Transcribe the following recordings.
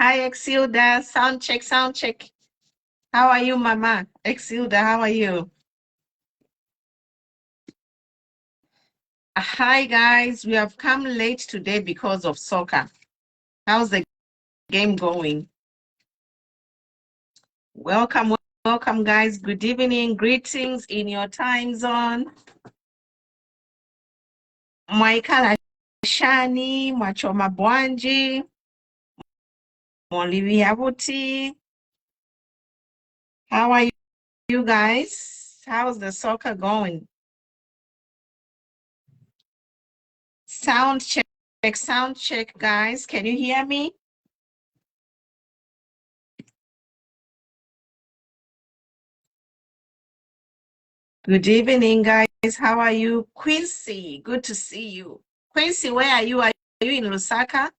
Hi, Exilda. Sound check, sound check. How are you, Mama? Exilda, how are you? Hi, guys. We have come late today because of soccer. How's the game going? Welcome, welcome, guys. Good evening. Greetings in your time zone. Mwaikala Shani, Mwachoma Bwanji, Molivi Abuti. How are you guys? How's the soccer going? Sound check, guys. Can you hear me? Good evening, guys. How are you? Quincy, good to see you. Quincy, where are you? Are you in Lusaka?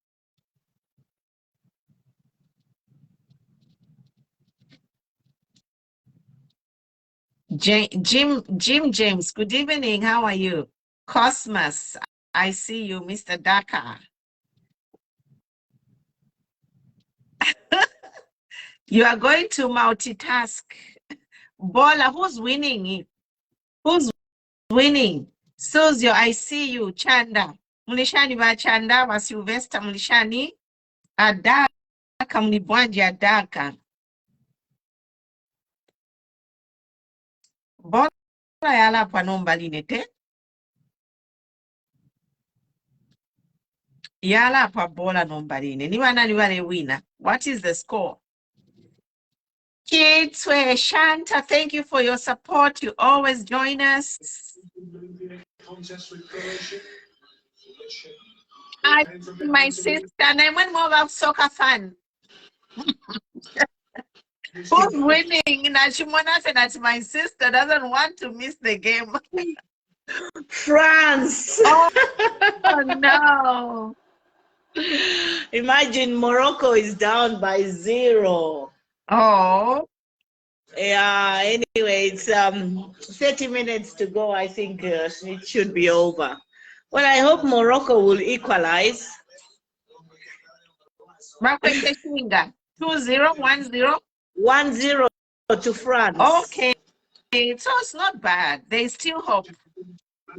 Jim James, good evening. How are you? Cosmos, I see you, Mr. Daka. You are going to multitask. Bola, who's winning? Who's winning? Suzio, I see you. Chanda. Mulishani ba Chanda wa Sylvester Mulishani. Adaka mlibwanji Adaka. Bola yala pa nomba linete. Yala pa bola nomba line. Ni wana wina. What is the score? Kids, Shanta, thank you for your support. You always join us. My sister, and I'm one more of soccer fan. Who's winning? Nashimona said that my sister doesn't want to miss the game. France. Oh no. Imagine Morocco is down by 0. Oh. Yeah, anyway, it's 30 minutes to go. I think it should be over. Well, I hope Morocco will equalize. 2-0, 1-0? 1-0 to France. Okay. So it's not bad. There's still hope.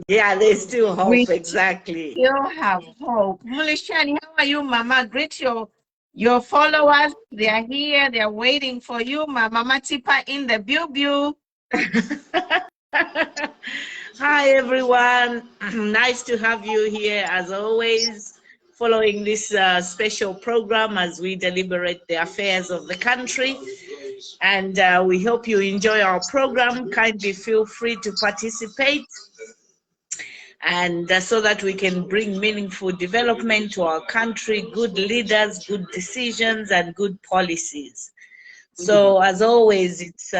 Yeah, there's still hope. We exactly. still have hope. Mulishani, how are you, Mama? Greet your followers. They are here. They are waiting for you. Mama Tipa in the bu. Hi, everyone. Nice to have you here, as always, following this special program as we deliberate the affairs of the country. And we hope you enjoy our program. Kindly feel free to participate, and so that we can bring meaningful development to our country, good leaders, good decisions, and good policies. So as always, it's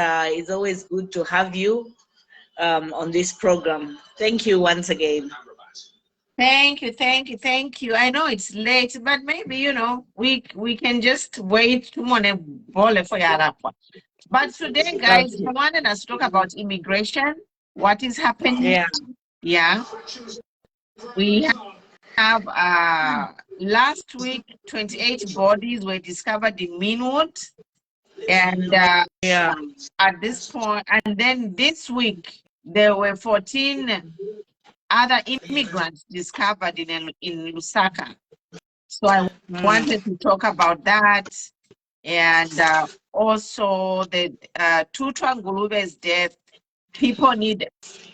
always good to have you on this program. Thank you once again. Thank you. I know it's late, but maybe, we can just wait. But today, guys, I wanted us to talk about immigration, what is happening. Yeah. We have last week 28 bodies were discovered in Meanwood, and at this point, and then this week there were 14 other immigrants discovered in Lusaka. So I wanted to talk about that, and also the Tutu Ngulube's death. People need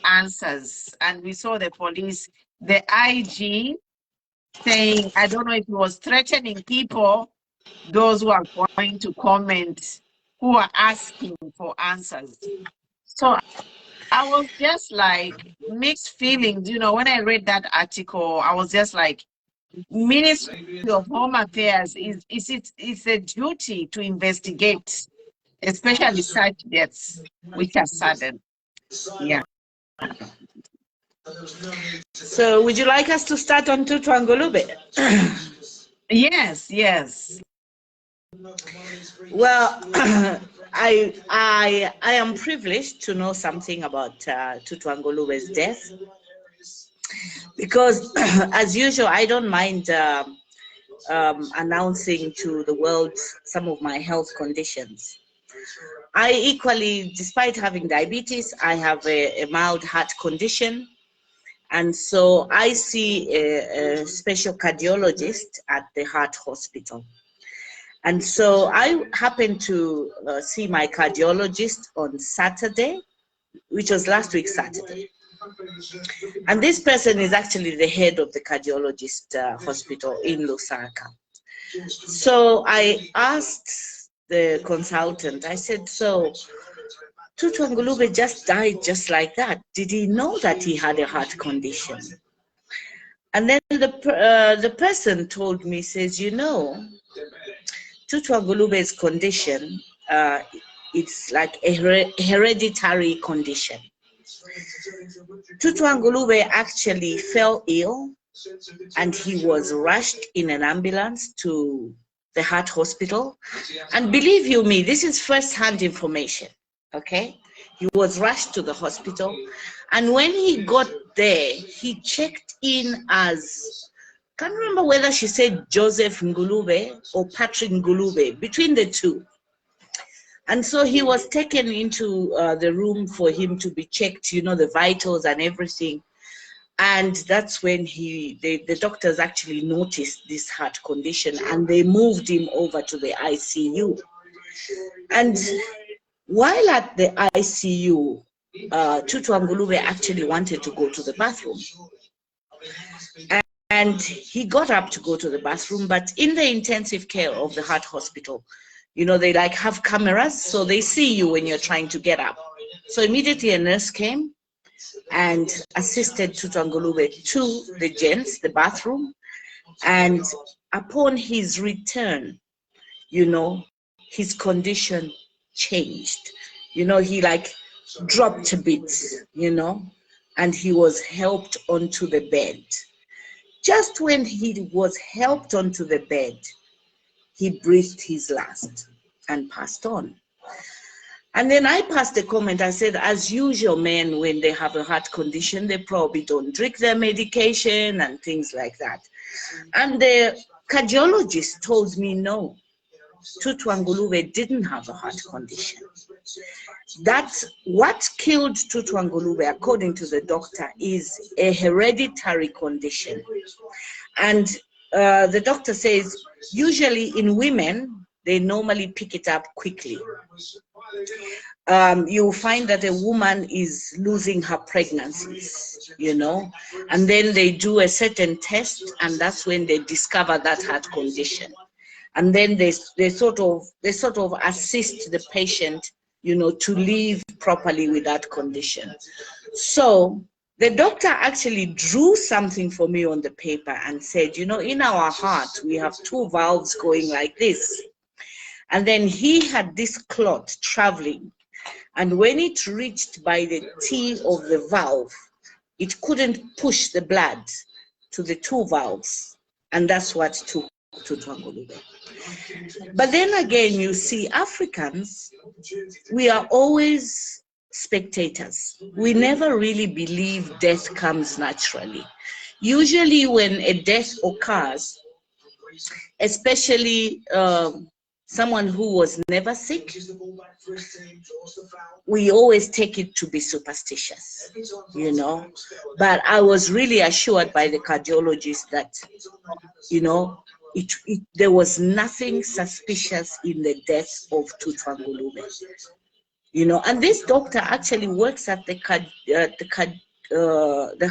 answers, and we saw the police, the IG saying, I don't know if he was threatening people, those who are going to comment, who are asking for answers. So I was just like mixed feelings, when I read that article. I was just like, Ministry of Home Affairs it's a duty to investigate, especially such deaths which are sudden. Yeah. So would you like us to start on Tutu Ngulube? Yes. Well, I am privileged to know something about Tutu Ngulube's death, because as usual, I don't mind announcing to the world some of my health conditions. I equally, despite having diabetes, I have a mild heart condition. And so I see a special cardiologist at the heart hospital. And so I happened to see my cardiologist on Saturday, which was last week Saturday. And this person is actually the head of the cardiologist hospital in Lusaka. So I asked the consultant, I said, so Tutu Ngulube just died just like that. Did he know that he had a heart condition? And then the person told me, says, you know, Tutu Ngulube's condition, it's like a hereditary condition. Tutu Ngulube actually fell ill and he was rushed in an ambulance to the heart hospital. And believe you me, this is first-hand information, okay? He was rushed to the hospital. And when he got there, he checked in as, can't remember whether she said Joseph Ngulube or Patrick Ngulube, between the two. And so he was taken into the room for him to be checked, you know, the vitals and everything. And that's when the doctors actually noticed this heart condition and they moved him over to the ICU. And while at the ICU, Tutu Ngulube actually wanted to go to the bathroom. And he got up to go to the bathroom, but in the intensive care of the heart hospital, you know, they like have cameras, so they see you when you're trying to get up. So immediately a nurse came and assisted Tutu Ngulube to the bathroom. And upon his return, you know, his condition changed. You know, he like dropped a bit, you know, and he was helped onto the bed. Just when he was helped onto the bed, he breathed his last and passed on. And then I passed a comment. I said, as usual, men, when they have a heart condition, they probably don't drink their medication and things like that. And the cardiologist told me, no, Tutu Ngulube didn't have a heart condition. That's what killed Tutu Ngulube, according to the doctor, is a hereditary condition. And the doctor says, usually in women, they normally pick it up quickly. You'll find that a woman is losing her pregnancies, you know, and then they do a certain test, and that's when they discover that heart condition. And then they sort of assist the patient, you know, to live properly with that condition. So the doctor actually drew something for me on the paper and said, you know, in our heart, we have two valves going like this. And then he had this clot traveling. And when it reached by the T of the valve, it couldn't push the blood to the two valves. And that's what took Tutu Ngulube. But then again, you see, Africans, we are always spectators. We never really believe death comes naturally. Usually when a death occurs, especially someone who was never sick, we always take it to be superstitious, you know. But I was really assured by the cardiologist that, you know, there was nothing suspicious in the death of Tutu Ngulube, you know. And this doctor actually works at the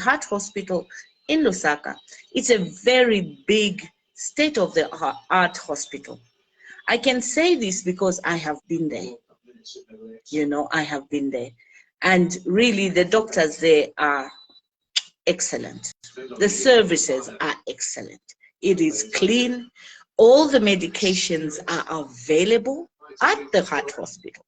heart hospital in Lusaka. It's a very big state-of-the-art hospital. I can say this because I have been there, you know, I have been there. And really the doctors there are excellent. The services are excellent. It is clean. All the medications are available at the heart hospital.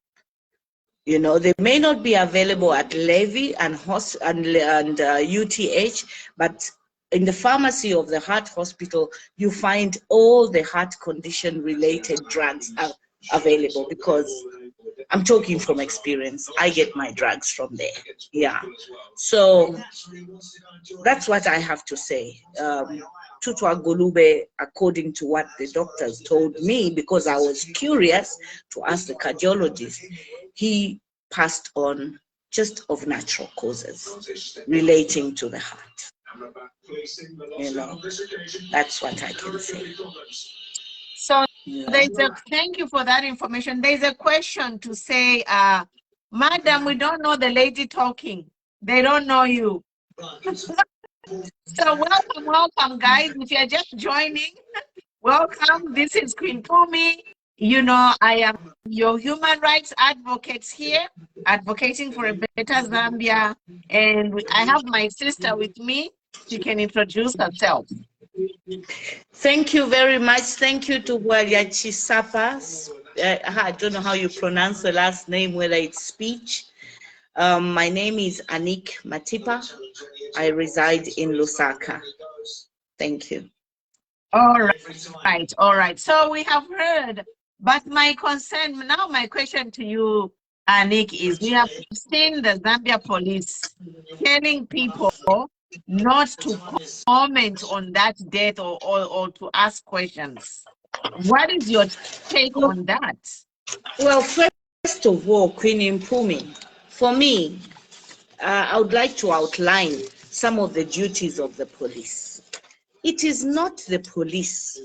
You know, they may not be available at Levy and UTH, but in the pharmacy of the heart hospital, you find all the heart condition related drugs are available, because I'm talking from experience. I get my drugs from there. Yeah. So that's what I have to say. Tutwa Golube, according to what the doctors told me, because I was curious to ask the cardiologist, he passed on just of natural causes relating to the heart. You know, that's what I can say. So thank you for that information. There's a question to say, Madam, we don't know the lady talking. They don't know you. So welcome, guys. If you're just joining, welcome. This is Queen Pumi. You know, I am your human rights advocates here, advocating for a better Zambia. And I have my sister with me. She can introduce herself. Thank you very much. Thank you to Waliachi Sapas. I don't know how you pronounce the last name, whether it's speech. My name is Anik Matipa. I reside in Lusaka. Thank you. All right. So we have heard, but my concern, now my question to you, Anik, is we have seen the Zambia police telling people not to comment on that death or to ask questions. What is your take on that? Well, first of all, Queen Mpumi, for me, I would like to outline some of the duties of the police. It is not the police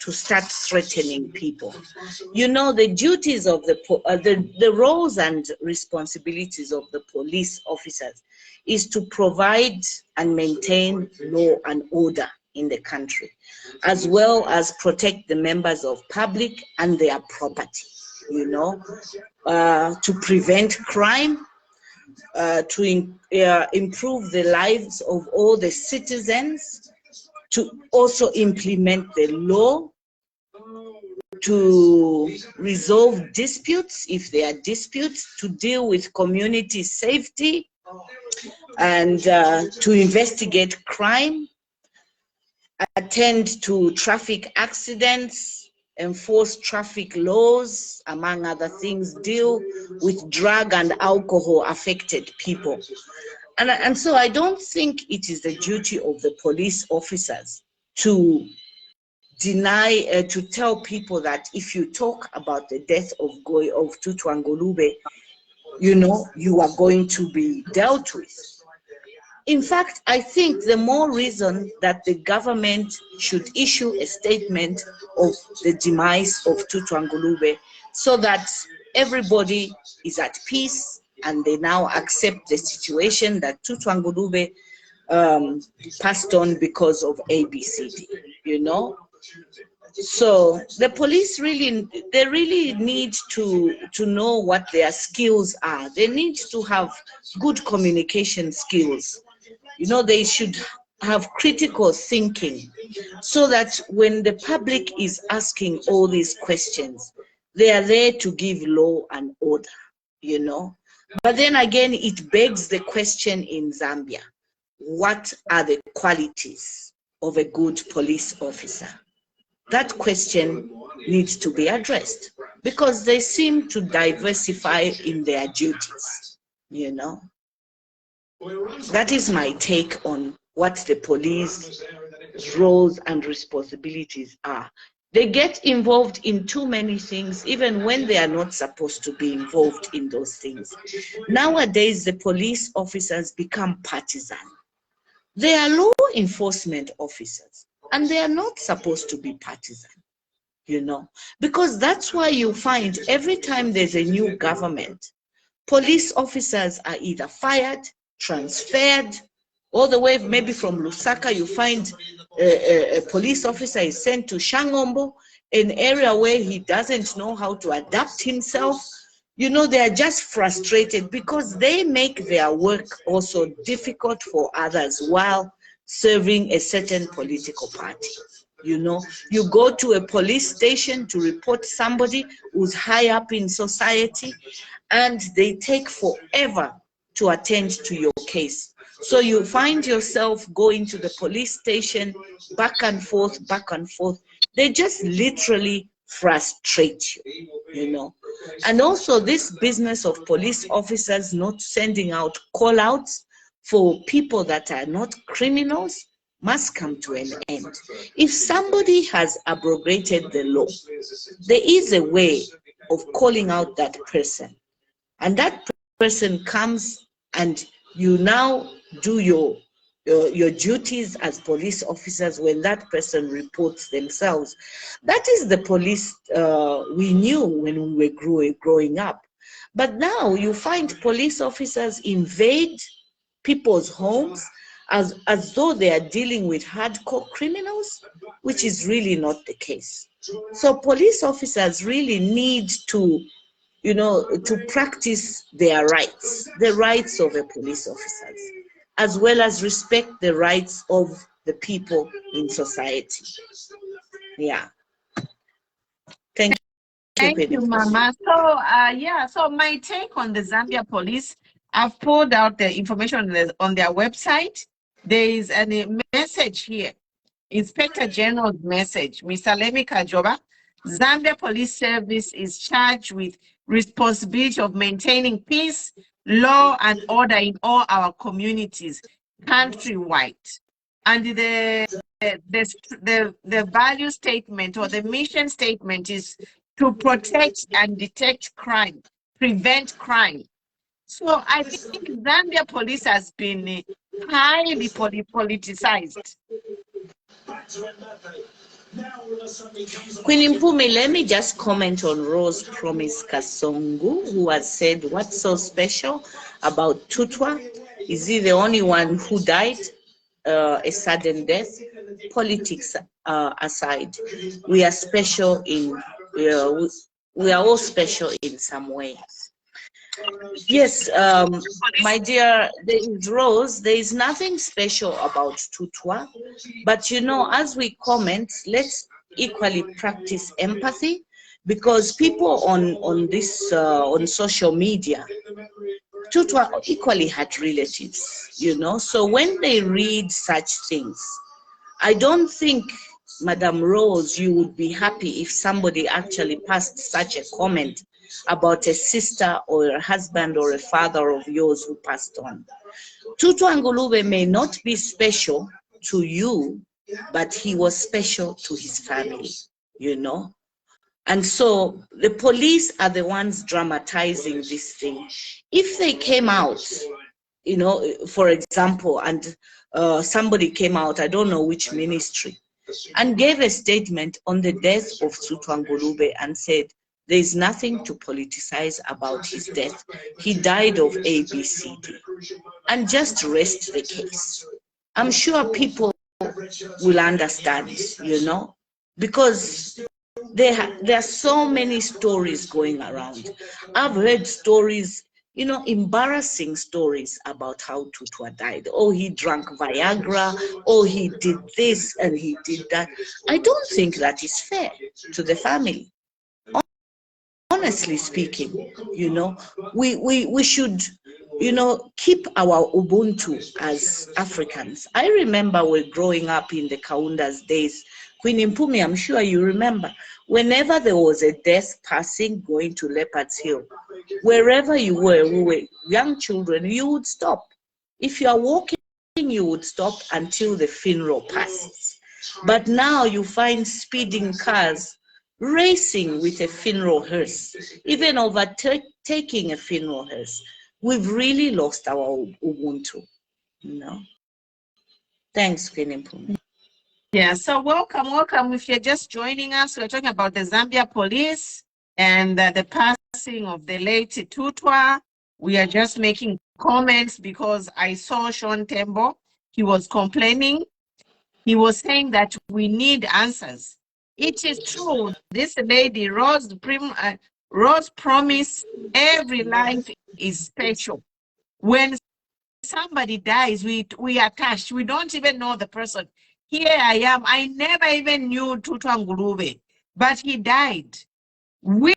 to start threatening people. You know, the duties of the roles and responsibilities of the police officers is to provide and maintain law and order in the country, as well as protect the members of public and their property, you know, to prevent crime, to improve the lives of all the citizens, to also implement the law, to resolve disputes if there are disputes, to deal with community safety, and to investigate crime, attend to traffic accidents, enforce traffic laws, among other things, deal with drug and alcohol affected people. And so I don't think it is the duty of the police officers to deny, to tell people that if you talk about the death of Tutwa Ngolube, you know, you are going to be dealt with. In fact, I think the more reason that the government should issue a statement of the demise of Tutwa Ngolube, so that everybody is at peace and they now accept the situation that Tutwa Ngolube passed on because of ABCD, you know. So the police they really need to know what their skills are. They need to have good communication skills. You know, they should have critical thinking, so that when the public is asking all these questions, they are there to give law and order, you know. But then again, it begs the question in Zambia, what are the qualities of a good police officer? That question needs to be addressed, because they seem to diversify in their duties, you know. That is my take on what the police roles and responsibilities are. They get involved in too many things, even when they are not supposed to be involved in those things. Nowadays, the police officers become partisan. They are law enforcement officers, and they are not supposed to be partisan, you know, because that's why you find every time there's a new government, police officers are either fired, transferred, all the way maybe from Lusaka. You find a police officer is sent to Shangombo, an area where he doesn't know how to adapt himself. You know, they are just frustrated because they make their work also difficult for others while serving a certain political party. You know, you go to a police station to report somebody who's high up in society, and they take forever to attend to your case. So you find yourself going to the police station back and forth, back and forth. They just literally frustrate you, you know. And also this business of police officers not sending out call outs for people that are not criminals, must come to an end. If somebody has abrogated the law, there is a way of calling out that person. And that person comes and you now do your duties as police officers when that person reports themselves. That is the police we knew when we were growing up. But now you find police officers invade people's homes as though they are dealing with hardcore criminals, which is really not the case. So police officers really need to, to practice their rights, the rights of a police officers, as well as respect the rights of the people in society. Yeah. Thank you, Mama. So, yeah, so my take on the Zambia police, I've pulled out the information on their website. There is a message here, Inspector General's message, Mr. Lemi Kajoba. Zambia Police Service is charged with responsibility of maintaining peace, law, and order in all our communities countrywide. And the value statement or the mission statement is to protect and detect crime, prevent crime. So I think Zambia police has been highly politicized. Queen Mpumi, let me just comment on Rose Promise Kasongu, who has said, what's so special about Tutwa? Is he the only one who died a sudden death? Politics aside, we are special in, we are all special in some ways. Yes, my dear, there is Rose, there is nothing special about Tutwa, but as we comment, let's equally practice empathy, because people on this on social media, Tutwa equally had relatives, so when they read such things, I don't think, Madam Rose, you would be happy if somebody actually passed such a comment about a sister or a husband or a father of yours who passed on. Tutwa Ngulube may not be special to you, but he was special to his family, And so the police are the ones dramatizing this thing. If they came out, for example, and somebody came out, I don't know which ministry, and gave a statement on the death of Tutwa Ngulube and said, there is nothing to politicize about his death. He died of ABCD. And just rest the case. I'm sure people will understand, because there are so many stories going around. I've heard stories, embarrassing stories about how Tutwa died. Oh, he drank Viagra. Oh, he did this and he did that. I don't think that is fair to the family. Honestly speaking, we should, keep our Ubuntu as Africans. I remember we're growing up in the Kaunda's days. Queen Mpumi, I'm sure you remember, whenever there was a death passing going to Leopard's Hill, wherever you were, we were young children, you would stop. If you are walking, you would stop until the funeral passes. But now you find speeding cars racing with a funeral hearse, even overtaking a funeral hearse. We've really lost our Ubuntu, Thanks, Queen Mpumi. Yeah, so welcome. If you're just joining us, we're talking about the Zambia police and the passing of the late Tutwa. We are just making comments because I saw Sean Tembo. He was complaining. He was saying that we need answers. It is true. This lady, Rose Promise, every life is special. When somebody dies, we are touched. We don't even know the person. Here I am. I never even knew Tutwa Ngulube, but he died. We,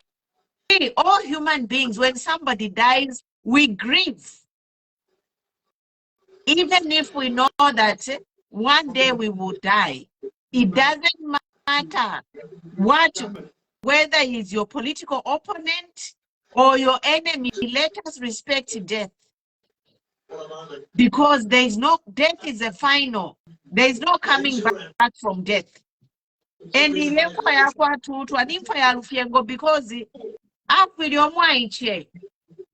all human beings, when somebody dies, we grieve. Even if we know that one day we will die, it doesn't matter whether he's your political opponent or your enemy. Let us respect death. Because there is no, death is a final. There is no coming back from death. And because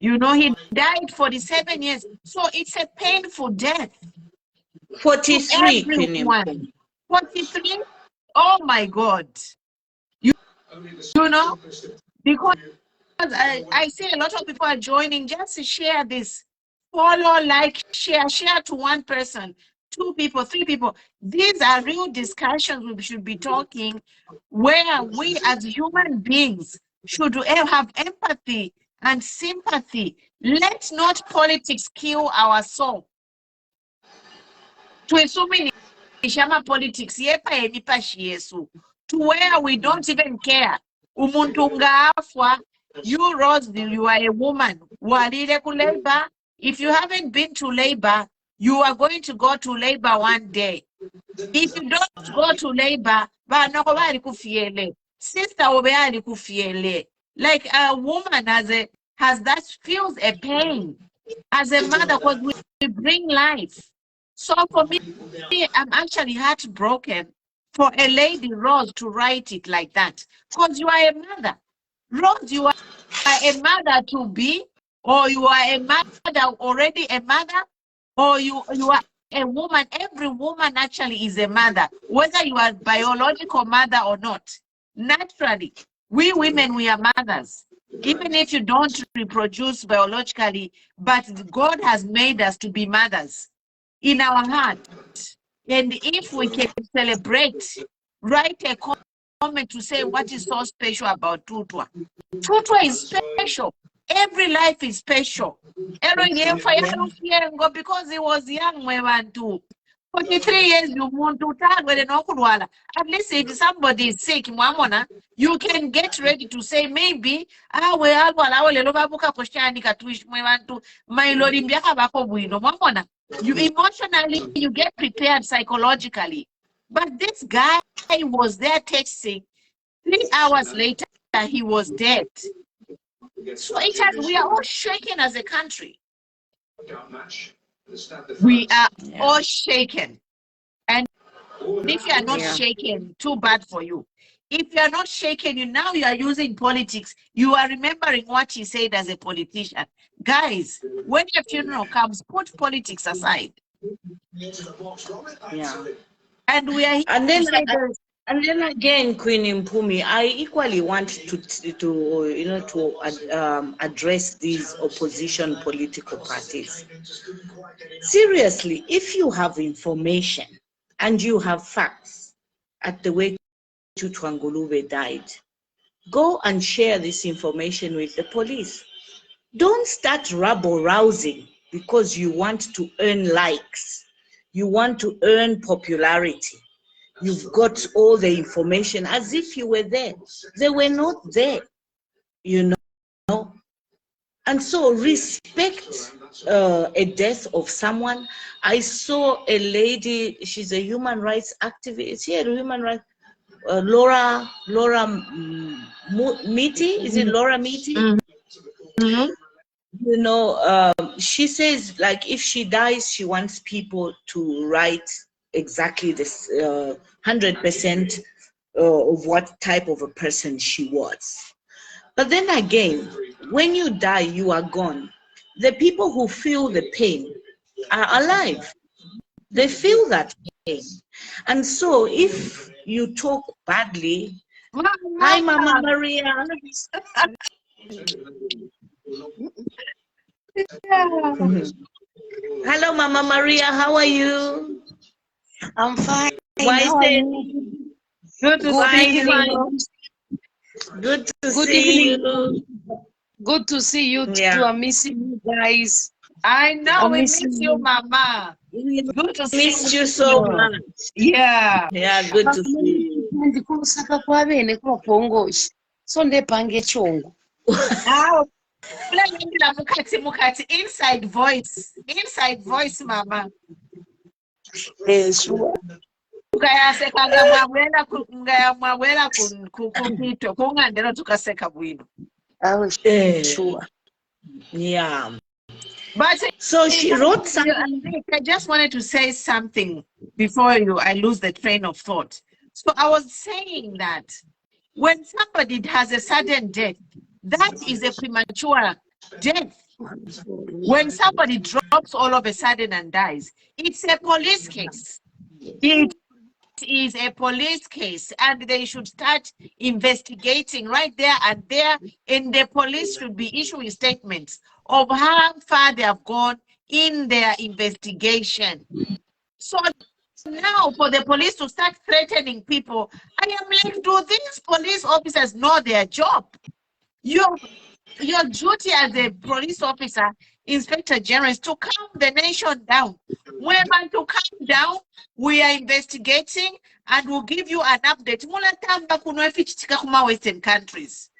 you know, he died 47 years. So it's a painful death. 43. 43? Oh my God. You know, because I see a lot of people are joining. Just to share this. Follow, like, share to one person, 2 people, 3 people. These are real discussions we should be talking, where we as human beings should have empathy and sympathy. Let not politics kill our soul. To assuming politics to where we don't even care. You Rose, you are a woman. Labor. If you haven't been to labor, you are going to go to labor one day. If you don't go to labor, sister, like a woman has that feels a pain as a mother, because we bring life. So for me, I'm actually heartbroken for a lady, Rose, to write it like that. Because you are a mother. Rose, you are a mother to be, or you are a mother, already a mother, or you are a woman. Every woman actually is a mother, whether you are biological mother or not. Naturally, we women, we are mothers. Even if you don't reproduce biologically, but God has made us to be mothers in our heart. And if we can celebrate, write a comment to say what is so special about Tutwa. Tutwa is special. Every life is special. Because he was young when too. 43 years you want to tag with an at least if somebody is sick, you can get ready to say maybe you emotionally you get prepared psychologically. But this guy was there texting. 3 hours later he was dead. So we are all shaken as a country. We are all shaken. And if you are not shaken, too bad for you. If you are not shaken, you are using politics. You are remembering what he said as a politician. Guys, when your funeral comes, put politics aside. Yeah. And we are here and then again, Queen Mpumi, I equally want to address these opposition political parties. Seriously, if you have information and you have facts at the way Tutu Ngulube died, go and share this information with the police. Don't start rabble-rousing because you want to earn likes. You want to earn popularity. You've got all the information as if you were there. They were not there, you know. And so respect a death of someone. I saw a lady, she's a human rights activist. She had a human rights, Laura Miti, is it Laura Miti? Mm-hmm. You know, she says, like, if she dies, she wants people to write exactly this 100% of what type of a person she was. But then again, when you die, you are gone. The people who feel the pain are alive. They feel that pain. And so if you talk badly, hi, Mama Maria. Hello, Mama Maria. How are you? I'm fine. Why How are you? Good to see you. Good to see you. Good to see you too. I'm missing you guys. I know we miss you, Mama. Good to miss you so much. Yeah. Yeah, good to see you. Inside voice, Mama. Sure. Sure. Yeah. But so she wrote something. I just wanted to say something before I lose the train of thought. So I was saying that when somebody has a sudden death, that is a premature death. When somebody drops all of a sudden and dies, it's a police case. It is a police case, and they should start investigating right there and there, and the police should be issuing statements of how far they have gone in their investigation. So now for the police to start threatening people, I am like, do these police officers know their job? Your duty as a police officer, Inspector General, is to calm the nation down. Whenever to calm down, we are investigating and we'll give you an update. Western countries.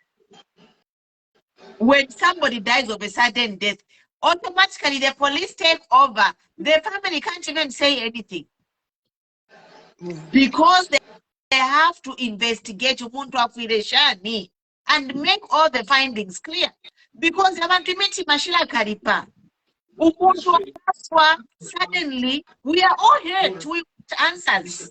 When somebody dies of a sudden death, automatically the police take over. The family can't even say anything because they have to investigate and make all the findings clear. Because suddenly we are all hurt with answers.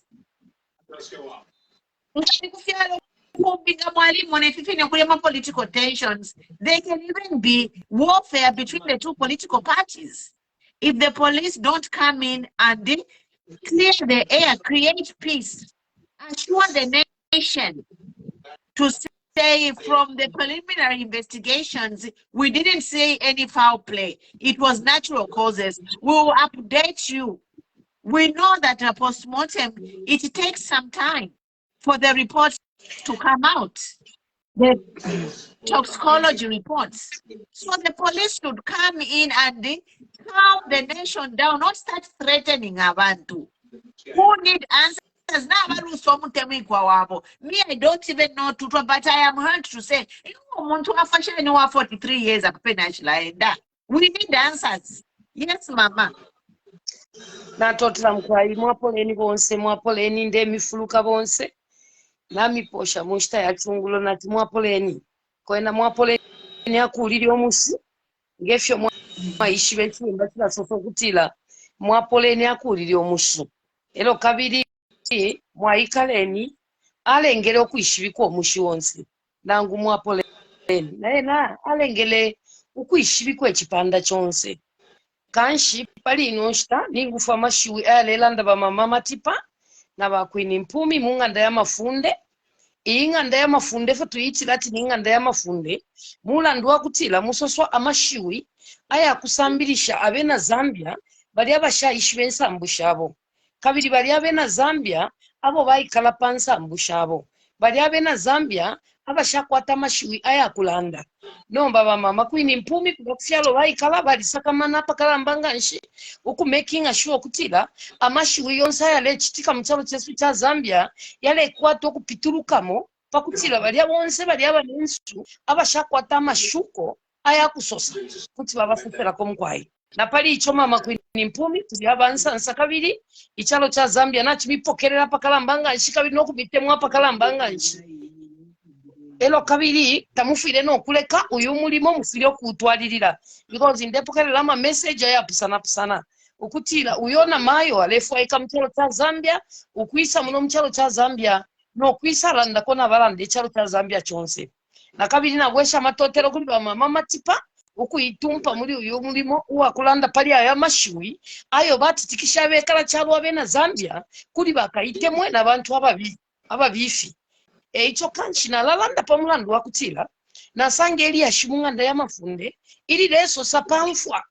Political tensions. There can even be warfare between the two political parties. If the police don't come in and clear the air, create peace, assure the nation to say from the preliminary investigations, we didn't say any foul play. It was natural causes. We will update you. We know that a postmortem, it takes some time for the reports to come out. The toxicology reports. So the police should come in and calm the nation down, not start threatening Abantu. Who need answers? Me, I don't even know to, but I am heard to say, 43 years. We need answers. Yes, Mama. Natotera mkwali mwapoleni bonse mwapoleni ndemifuluka bonse nami posha mushita ya chungulo nati mwapoleni kwena mwapoleni akuliri omusi ngefyo mwaishi bechimba kibasoso kutila mwapoleni akuliri omusu ero kabiri mwaikaleni alengele okuishibika omushi wonse nangu mwapoleni naye alengele okuishibika ekipanda kyonse kanshi pali inoshita ningufa mashiwi alelanda bamama matipa na bakwini mpumi munganda ya mafunde inganda ya mafunde fe tuyitira ati ninganda ya mafunde mulandu wakutila musoswa amashiwi aya kusambirisha abena Zambia bali abashayishi bensambu shabo kabiri bali abena Zambia abo bayikala pansambu shabo bali abena Zambia abashakwata amashiwi aya kulanda nomba bamama kwini mpumi kubakusyalo bayikala balisakamana pakalambanga nshi uku making sure kutila amashiwi yonse yale chitika muchalo chesu cha Zambia yale kwata okupiturukamo pakutila bali abonse bali abanensu abashakwata amashuko aya kusosa kuti babafufera komkwai na pali icho mama kwini mpumi tuli abansansa kabiri ichalo cha Zambia nachimipokerera pakalambanga nshi kabiri nokubitemwa pakalambanga nshi elo kabiri tamufire nokuleka uyu mulimo mufire okutwalirira because indepokerera ama message ya pusana ukutira uyona mayo alefu aika mchalo cha Zambia ukuisa muno mchalo cha Zambia no kuisa landa kona balande chalo cha Zambia chonse na kabiri na bwesha matotero kuli mama matipa ukuitumpa muri uyu mulimo uwakulanda pali aya mashiwi ayo bati tikishabekala chalo abena Zambia kuli bakaitemwe na bantu ababifi icho kanchi na lalanda pamulandu wakutila na sange eli yashimunganda ya mafunde ili leso sapamfwa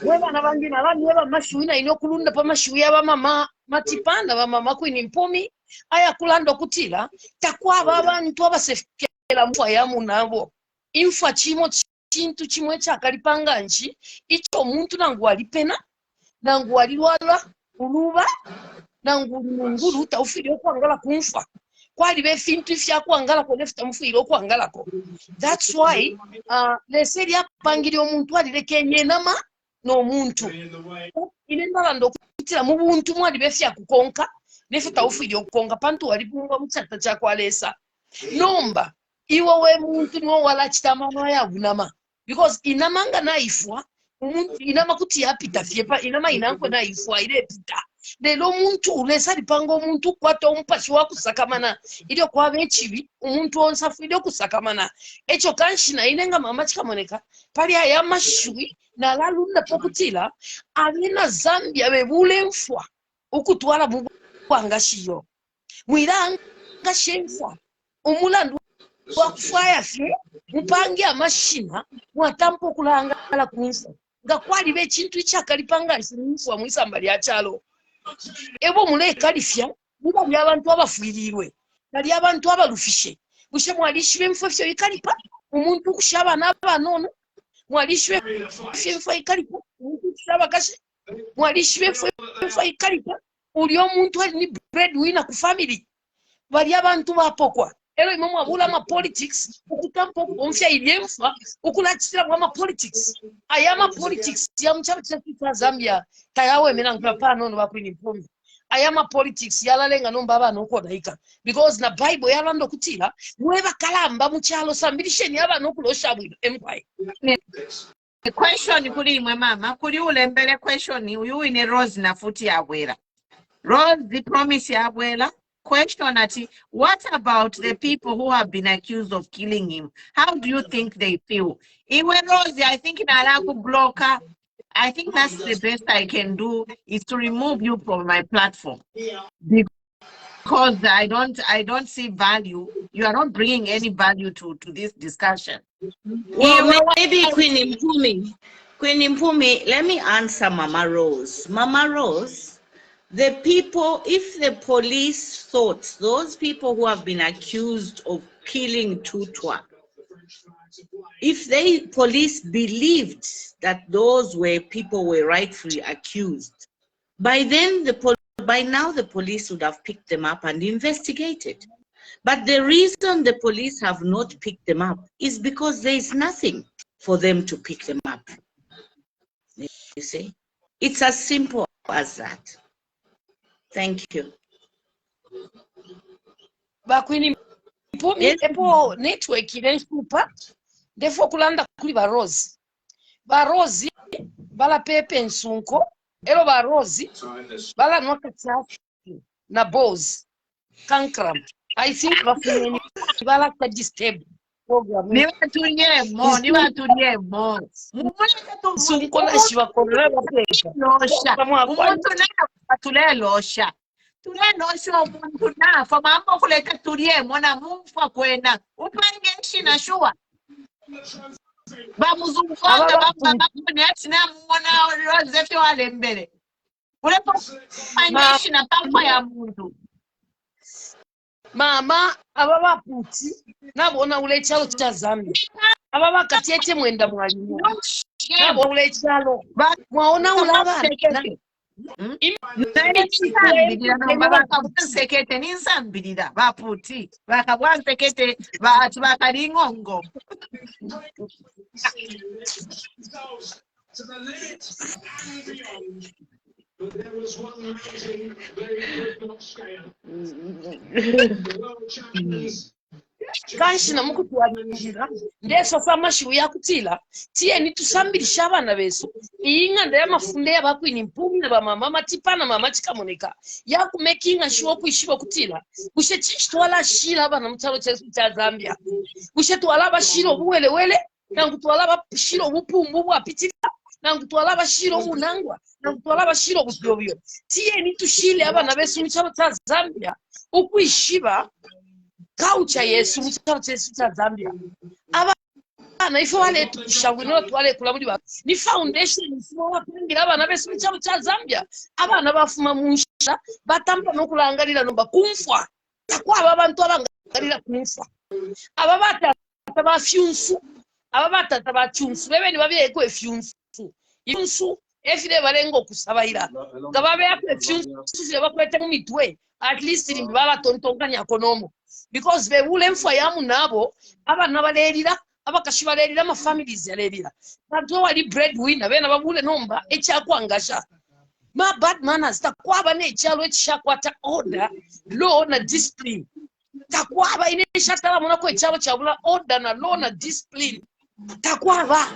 weba na bangi na lani weba mashiwi na inokulunda pa mashiwi ya mama matipanda mama kwini mpumi aya kulanda kutila takwa abantu abasefela mfwa ya munabo infwa chimo chintu chimwe chakalipanga nchi icho muntu nangu walipena nangu walilwala uluba nangu ngulu taufiri okwangala kumfa kwali befintu ifya kwangala ko lefta mufiri okwangala ko. That's why leseri apangiri omuntu alire kenyenama no muntu inendala ndokutira mu buntu mwali befya kukonka nefta ufiri okukonka pantu walibumba muchata chakwalesa nomba iwo we muntu no wala chitamano ya bunama because inamanga naifwa umuntu inama kuti yapita fyepa inama inankwe naifwa ile pita lero omuntu ulesa lipanga omuntu kwata omupashi wakusakamana ilio kwabe ekibi omuntu onsafu ilio kusakamana ekyo kanshina inenga mama chikamoneka pali ayamashui na lalunda pokutila alina Zambia bebule mfwa ukutwala bugwanga shiyo mwiranga shemfwa umulandu wakufaya fye mupange amashina mwatampo kulangala kunfa nga kwali bekintu ekyakalipanga nsimufwa mwisamba lya kyalo ebo muleka lifya muba byabantu abafuirirwe nali abantu abalufishe bushe mwalishwe mfo fyo ikalipa umuntu kushaba n'abanono mwalishwe fyo ikalipa umuntu kushaba kashe mwalishwe fyo ikalipa uli omuntu ali ni breadwinner ku family bali abantu bapokwa ero imomu abula ma politics ukutampo omfya ilyemfa ukulatira kwa ma politics ayama politics ya mchaba cha Zambia tayawe mina ngapa nono bakwini mpumi ayama politics yalalenga nomba abana okodaika because na Bible yalando kutira mweba kalamba muchalo sambirisheni abana okulosha bwino empire. The question kuli mwe mama kuli ulembele question uyu ine Rose na futi yabwera Rose the promise yabwera question ati what about the people who have been accused of killing him? How do you think they feel? Iwe Rose, I think inalaku blocker. I think that's the best I can do is to remove you from my platform because I don't see value. You are not bringing any value to this discussion. Well, maybe Queen Mpumi, let me answer Mama Rose. Mama Rose, the people, if the police thought those people who have been accused of killing Tutwa, if the police believed that those people were rightfully accused, by now the police would have picked them up and investigated. But the reason the police have not picked them up is because there is nothing for them to pick them up. You see, it's as simple as that. Thank you. Bakwini Mpumi epo network ile super defo kulanda kuli ba Rose bala pepe nsunko elo ba Rose bala noka chafu na boss kankram I think bafuni bala ka disturb program ni batunye mo nsunko na shiba kola bapeka losha umuntu na tulelosha umuntu nafa mambo kuleka tulie mona mumfa kwena upange nshina shua bamuzungufanga bamuni ati namubona Rose fyo wale mbele ulepo pangeshi na pampa ya muntu mama ababa puti nabona ule chalo cha Zambia ababa katete mwenda mwalimu nabo ule chalo mwaona ulaba sekete ninsambirira baputi bakabwansekete batu bakalingongo But there was one amazing, very good not scale. World champions. Kanshina mukutuwajira ndeso famashiru yakutila tieni tusambirisha abana beso inga nda yamafunde yabakwini Mpumi na bamama matipana mama chikamoneka yakumakinga sure kuishiba kutila kushe chitwala shira abana mutalo chesu cha Zambia kushe twala bashiro buwelewele nangu twala bashiro bupumbu bwapitira nangu twala bashiro bunangwa nangu twala bashiro busyobyo tieni tushile abana beso mutalo cha Zambia ukuishiba culture yesu mutalo chesu cha Zambia abana ifo wale tushawino twale kulabuli ba ni foundation ifo wapangira abana besu mutalo cha Zambia abana bafuma munsha batampa nokulangalira nomba kumfwa takwaba abantu abangalira kumfwa ababata tabafyunsu ababata tabachunsu bebe ni babye ko efyunsu yunsu efire balengo kusabaira gababe efyunsu sire bakwete mu mitwe at least limbi baba tontonganya konomo because be ule mfwa yamu nabo abana balerira abakashibalerira ama families yalerira bantu wali breadwinner bena babule nomba ekyakwangasha ma bad manners takwaba ne kyalo ekishakwata order law na discipline takwaba ine shatala mona ko ekyalo kyabula order na law na discipline takwaba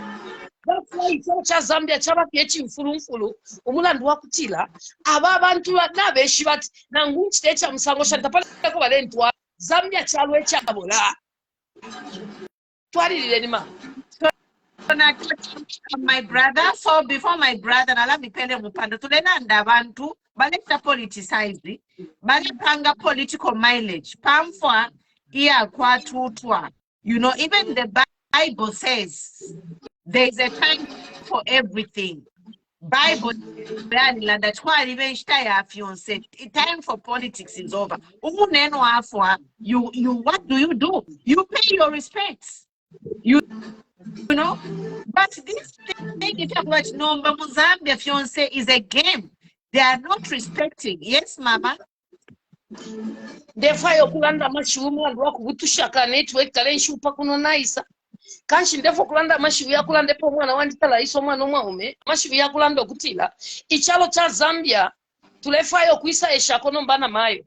That's why ikibazo kya Zambia kyabadde ekimfulumfulu omulandu wakutila abo abantu nabeeshi bati nangu nkite ekyamusango kyantapaleko balentwa Zambia kyalo ekyabola twalirire nima. My brother, so before my brother, nalabipende mupando tulenanda abantu baleta politicize, balipanga political mileage. Pamfwa iya kwatutwa. You know, even the Bible says there is a time for everything. Bible that's why even fiance. Time for politics is over. You what do? You pay your respects. You know, but this thing if you watch no Zambia fiance is a game. They are not respecting. Yes, Mama. Therefore, yokulanda mashiwumu alwa kubutushaka network kalenshi upakuno naisa. Kanshi ndefo kulanda mashivu yakulanda po mwana wanditala iso mwana omwaume mashivu yakulanda okutila ichalo cha Zambia tulefayo kuisa eshakono mbana mayo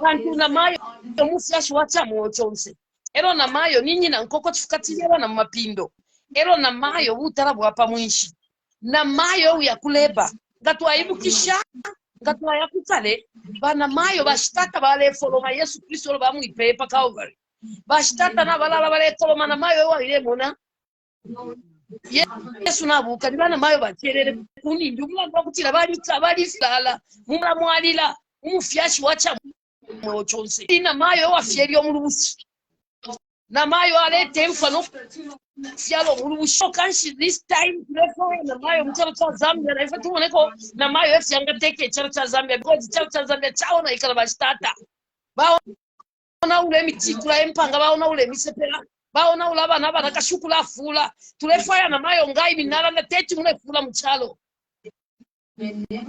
kantu na mayo omufiashi wacha mwochonse ero na mayo ninyi na nkoko tifukatiliwa na mapindo ero na mayo butarabu hapa mwinshi na mayo yakuleba ngatwa ibukisha ngatwa yakukale bana mayo bashitata bale foloma Yesu Kristo bamwipepa Calvary bashitata na balala bale koloma na mayo waile mona Yesu nabuka bana mayo baterere kuni ndumula bakutira bali sala mumla mwalila umufyashi wacha mwochonse ina mayo wafyeri omulubusi na mayo alete mfano fyalo mulubushi kanshi this time therefore na mayo mchalo cha Zambia na ifatu moneko na mayo yanga teke chalo cha Zambia because chalo cha Zambia chaona ikala bashitata baona ule mitikula empanga baona ule misepela baona ule abana bakashukula fula tulefaya na mayo ngai minala na teti mule fula mchalo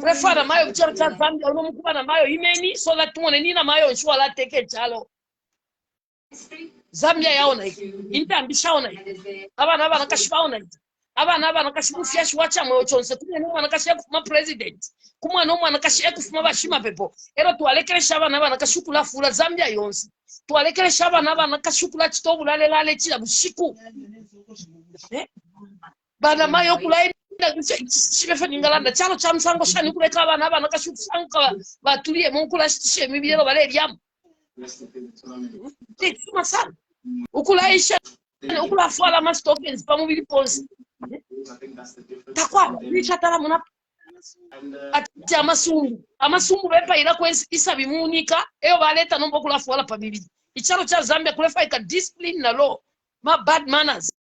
prefara mayo mchalo cha Zambia uno mkuba na mayo imeni so that tumone nina mayo nshua la teke chalo Zambia yaona iki intambishaona iki abana nakashibaona iki abana nakashibufyashi wacha mwe chonse kumwe no nakashiya kuma president kumwe no nakashiya kufuma bashima pepo ero twalekeresha abana nakashukula fula Zambia yonse twalekeresha abana nakashukula chitobula lelale chila bushiku bana mayo kulai shibefa ningalanda chalo cha msango shani kuleka abana nakashukula batulie munkula shemi biyelo bale lyam Tikuma sana. Ukulaisha ukula fuala ma tokens pa mubili ponsi. Takwa nichatala muna ati amasungu bepa ila kwensi isa bimunika eyo baleta nombo kula fuala pa bibili. Ichalo cha Zambia kulefa ika discipline na law ma bad manners.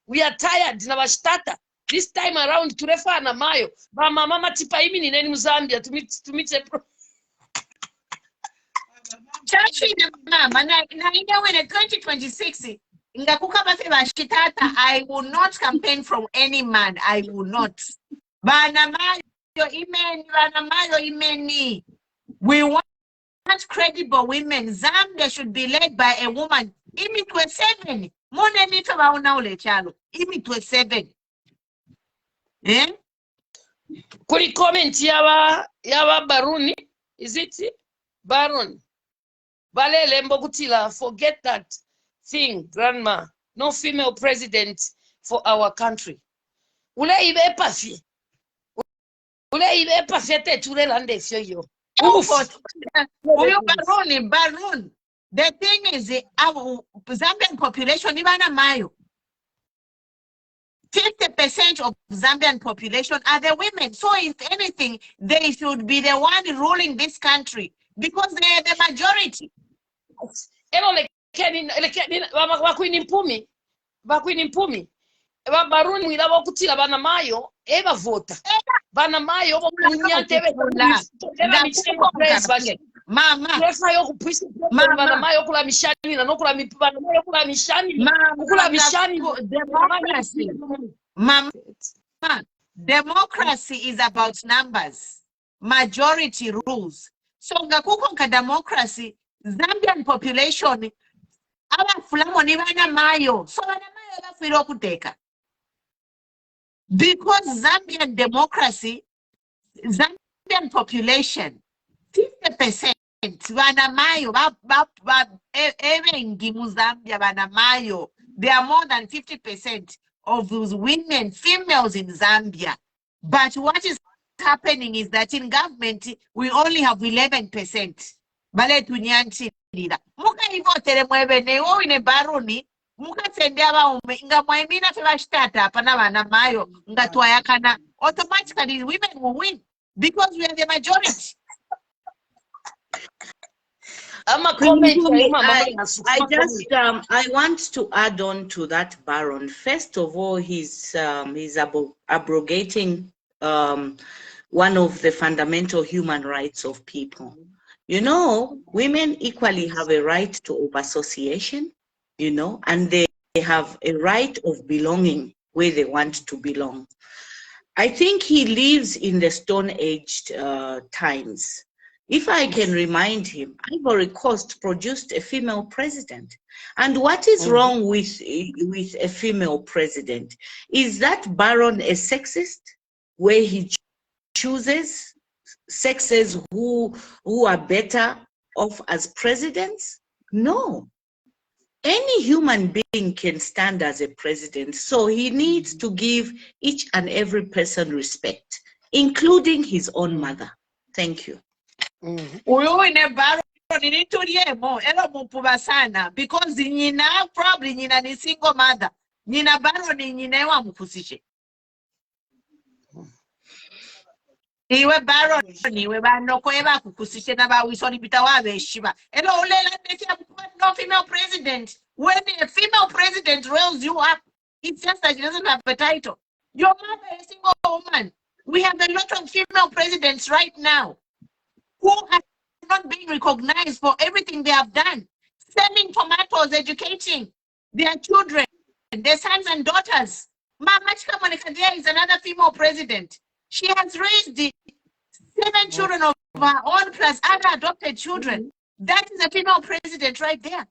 We are tired na bashitata. This time around tulefa na mayo ba mama tipa imi ni neni Zambia tumite Chachi mama na ina when 2026 ngakuka base bashitata I will not campaign from any man. I will not. Bana mayo imeni. We want credible women. Zambia should be led by a woman. Imi 27. Mone nito bauna ule chalo. Imi 27. Eh? Kuri comment yaba Baruni. Is it Baron? Balele mbokutila, forget that thing, grandma. No female president for our country. Ule ibe pafi te ture lande fyo yo. Baron. The thing is, our Zambian population, ibana mayo. 50% of Zambian population are the women. So if anything, they should be the one ruling this country because they are the majority. Elo wakwini mpumi Baruni mwila wakutila bana mayo eba vota bana mayo munyante eba michengo press bane mama lefa yo kupisa bana mayo kula mishani na nokula mipana mayo kula mishani kula mishani democracy mama democracy is about numbers, majority rules. So ngakuko ka democracy Zambian population abafulamo ni bana mayo so bana mayo bafiro kuteka because Zambian democracy Zambian population 50% bana mayo ebengi mu Zambia bana mayo they are more than 50% of those women, females in Zambia. But what is happening is that in government, we only have 11%. Bale tunyanchirira. Muka ivotere mwebene, wo ine baroni, muka sende abaume, nga mwaimina febashtata, apana wana mayo, nga tuayakana. Automatically, women will win because we are the majority. I want to add on to that, Baron. First of all, he's abrogating one of the fundamental human rights of people. You know, women equally have a right to association, you know, and they have a right of belonging where they want to belong. I think he lives in the Stone Age times. If I can remind him, Ivory Coast produced a female president. And what is wrong with a female president? Is that Baron a sexist, where he chooses sexes who are better off as presidents? No. Any human being can stand as a president, so he needs to give each and every person respect, including his own mother. Thank you. Because Nina probably Nina ni single mother. Nina Baron Nina wa mkusishe. Iwe Baron iwe banoko eba kukusishe na ba wisoni bitawabe shiba. Elo ulela no female president. When a female president rolls you up, it's just that she doesn't have a title. Your mother is a single woman. We have a lot of female presidents right now who are not being recognized for everything they have done. Selling tomatoes, educating their children, their sons and daughters. Mama Chika Monekadia is another female president. She has raised 7 children of her own plus other adopted children. That is a female president right there.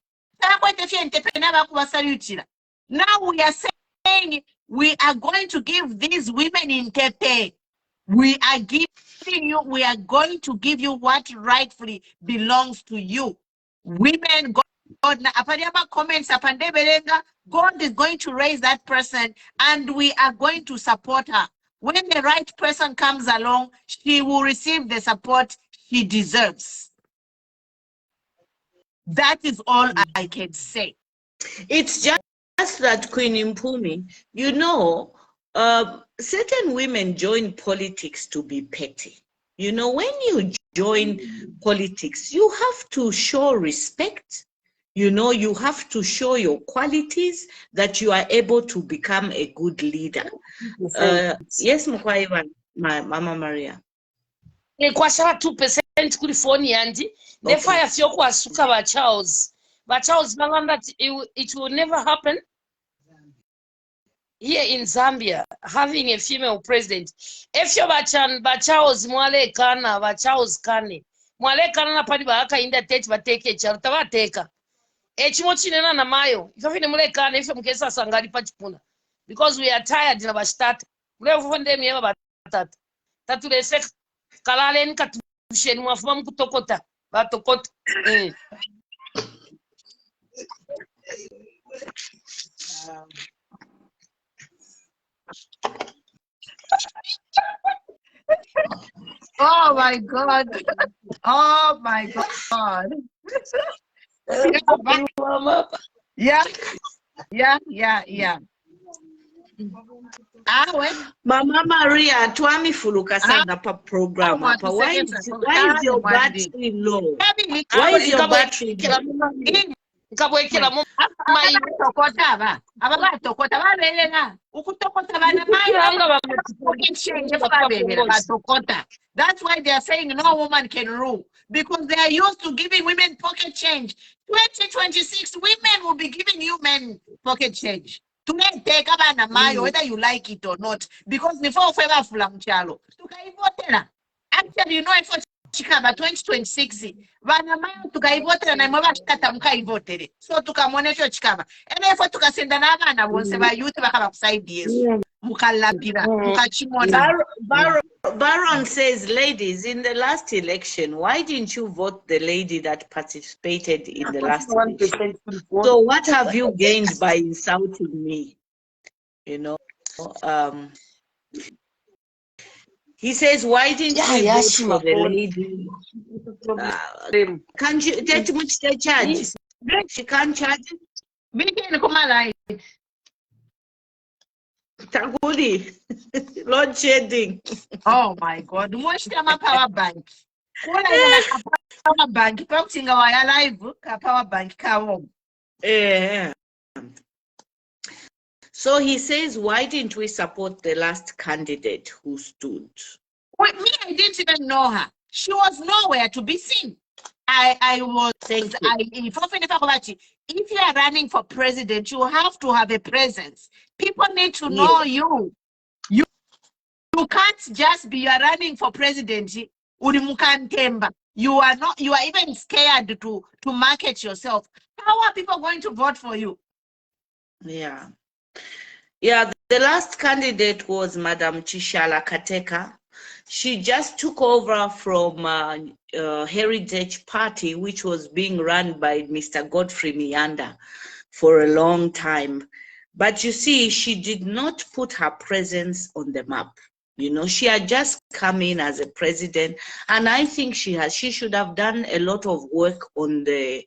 Now we are saying we are going to give these women in Tepe. We are going to give you what rightfully belongs to you. Women, God is going to raise that person and we are going to support her. When the right person comes along, she will receive the support she deserves. That is all I can say. It's just that, Queen Impumi, you know, certain women join politics to be petty. You know, when you join politics, you have to show respect. You know, you have to show your qualities that you are able to become a good leader. Yes, Mukwaiwa, Mama Maria. Kwashala 2% kuli phone yandi. Therefore, if you kwasuka ba Charles that it will never happen. Here in Zambia, having a female president. If you ba Charles mwale kana ba Charles kane. Mwale kana na padi ba aka inda tete ba take charta ba teka. Echimochinena na mayo. Ikafine mule kana if mkesa sangali pachipuna. Because we are tired na bastata. Mule ufunde miye ba batata. Tatu le sex kalale nika tusheni mwafuma mkutokota. Batokota. Oh my God. Oh my God. Yeah. Mama Maria, tuami fuluka sana pa program. Why is your battery low? Why is your battery low? That's why they are saying no woman can rule, because they are used to giving women pocket change. 2026 women will be giving you men pocket change. Whether you like it or not, because before actually, you know, if Chikaba 2026 vanamayo tukaivotera na mwaba chikata mukaivotere so tukamonesho chikaba ene ifo tukasenda n'abana bonse ba youth bakaba kuside Yesu mukalapira mukachimona. Baron says, ladies, in the last election, why didn't you vote the lady that participated in the last election? So what have you gained by insulting me? You know, he says, why didn't we vote for the lady? Can't you get much the charge? She can't charge it. Tagudi, load shedding. Oh my God, watch them a power bank. Power bank, posting our live power bank. Yeah. So he says, why didn't we support the last candidate who stood? With me, I didn't even know her. She was nowhere to be seen. If you are running for president, you have to have a presence. People need to know you. You can't just be, you are running for president. You are not, you are even scared to market yourself. How are people going to vote for you? Yeah. Yeah, the last candidate was Madam Chishala Kateka. She just took over from Heritage Party, which was being run by Mr. Godfrey Miyanda for a long time. But you see, she did not put her presence on the map. You know, she had just come in as a president, and I think she should have done a lot of work on the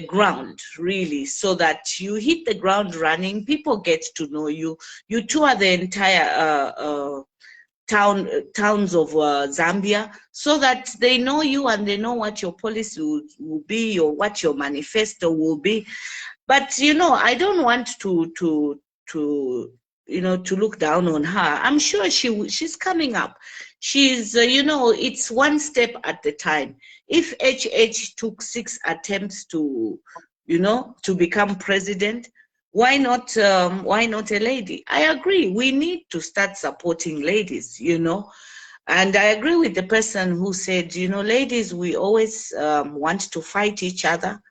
ground, really, so that you hit the ground running, people get to know you, you tour the entire towns of Zambia, so that they know you and they know what your policy will be or what your manifesto will be. But you know, I don't want to you know, to look down on her. I'm sure she's coming up. She's you know, it's one step at a time. If HH took 6 attempts to, you know, to become president, why not a lady? I agree. We need to start supporting ladies, you know. And I agree with the person who said, you know, ladies, we always want to fight each other.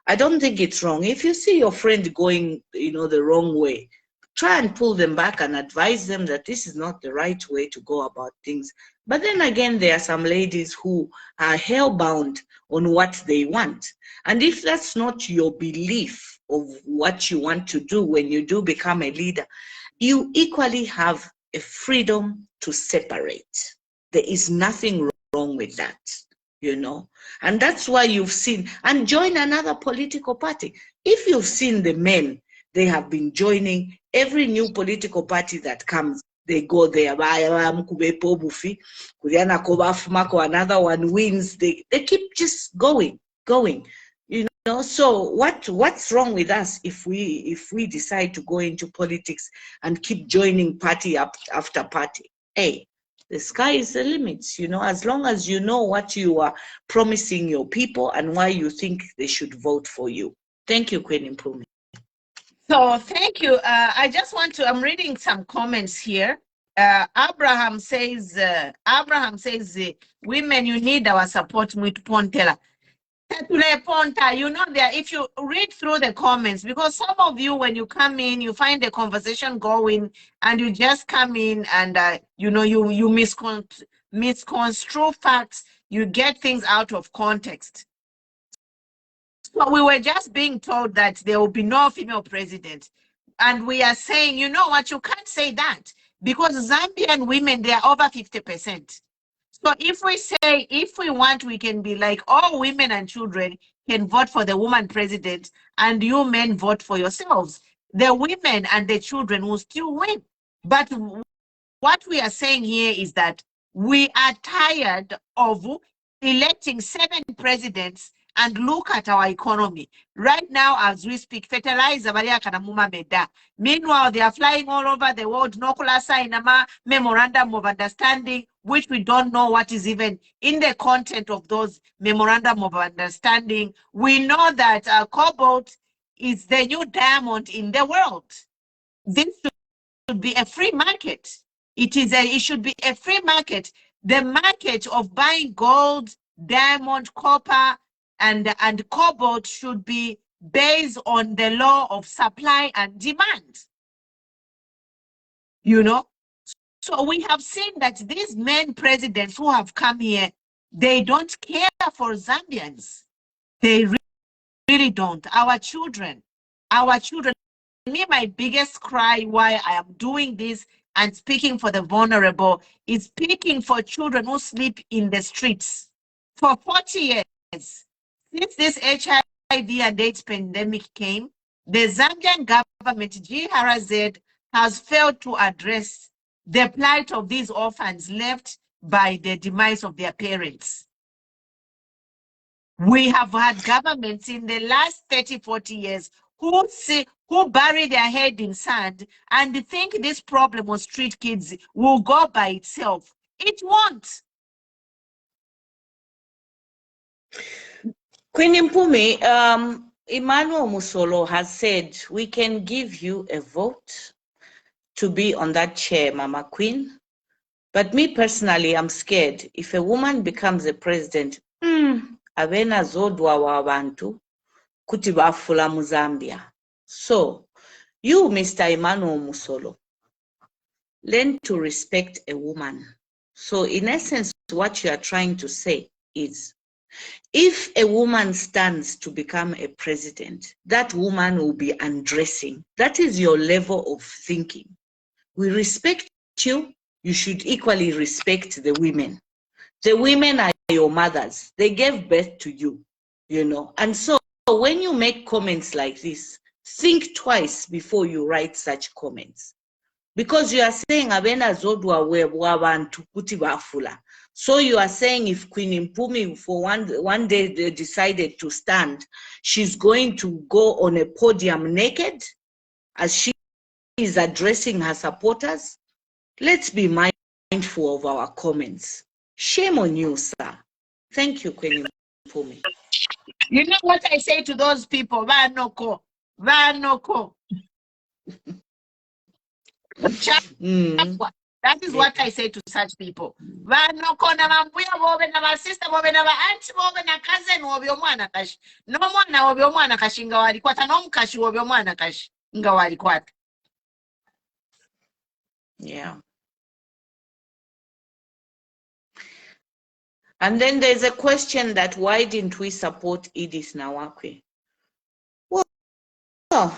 I don't think it's wrong. If you see your friend going, you know, the wrong way, try and pull them back and advise them that this is not the right way to go about things. But then again, there are some ladies who are hell-bound on what they want. And if that's not your belief of what you want to do when you do become a leader, you equally have a freedom to separate. There is nothing wrong with that, you know. And that's why you've seen, and join another political party. If you've seen the men, they have been joining every new political party that comes. They go there, another one wins. They keep just going, you know. So what's wrong with us if we decide to go into politics and keep joining party after party? Hey, the sky is the limit, you know, as long as you know what you are promising your people and why you think they should vote for you. Thank you, Queen Improvement. So thank you. I'm reading some comments here. Abraham says, women, you need our support with Pontela. You know, there, if you read through the comments, because some of you, when you come in, you find the conversation going and you just come in and, you know, you misconstrue facts, you get things out of context. So we were just being told that there will be no female president. And we are saying, you know what, you can't say that because Zambian women, they are over 50%. So if we say, if we want, we can be like all women and children can vote for the woman president and you men vote for yourselves. The women and the children will still win. But what we are saying here is that we are tired of electing 7 presidents and look at our economy. Right now, as we speak, fertilizer, meanwhile, they are flying all over the world, no sign a memorandum of understanding, which we don't know what is even in the content of those memorandum of understanding. We know that cobalt is the new diamond in the world. This should be a free market. It should be a free market. The market of buying gold, diamond, copper, and cobalt should be based on the law of supply and demand. You know? So we have seen that these men presidents who have come here, they don't care for Zambians. They really don't. Our children, me, my biggest cry why I am doing this and speaking for the vulnerable is speaking for children who sleep in the streets. For 40 years, since this HIV and AIDS pandemic came, the Zambian government, GRZ, has failed to address the plight of these orphans left by the demise of their parents. We have had governments in the last 30, 40 years who bury their head in sand and think this problem of street kids will go by itself. It won't. Queen Mpumi, Emmanuel Musolo has said we can give you a vote to be on that chair, Mama Queen. But me personally, I'm scared. If a woman becomes a president, abena zodwa wabantu kuti bafula mu Zambia. So, you, Mr. Emmanuel Musolo, learn to respect a woman. So, in essence, what you are trying to say is, if a woman stands to become a president, that woman will be undressing. That is your level of thinking. We respect you. You should equally respect the women. The women are your mothers. They gave birth to you, you know. And so when you make comments like this, think twice before you write such comments. Because you are saying, Abena Zodwa Wabantu Kuti Bafula. So you are saying if Queen Mpumi for one day they decided to stand, she's going to go on a podium naked as she is addressing her supporters? Let's be mindful of our comments. Shame on you, sir. Thank you, Queen Mpumi. You know what I say to those people? Vanoko. Vanoko. That is what I say to such people. Vanoko na mambuya bobe na masista bobe na auntie bobe na cousin wobe omwana kashi. No mwana wobe omwana kashi nga walikwata. No mkashi wobe omwana kashi nga walikwata. Yeah. And then there's a question that why didn't we support Edith Nawakwe? Well,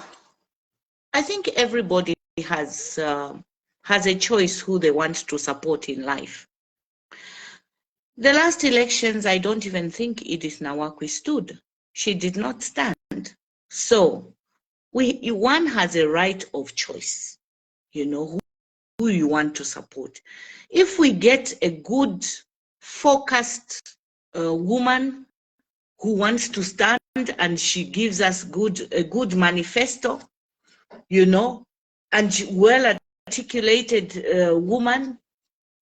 I think everybody has a choice who they want to support in life. The last elections, I don't even think Edith Nawakwe stood. She did not stand. So one has a right of choice, you know, who you want to support. If we get a good, focused woman who wants to stand and she gives us a good manifesto, you know, and well articulated woman,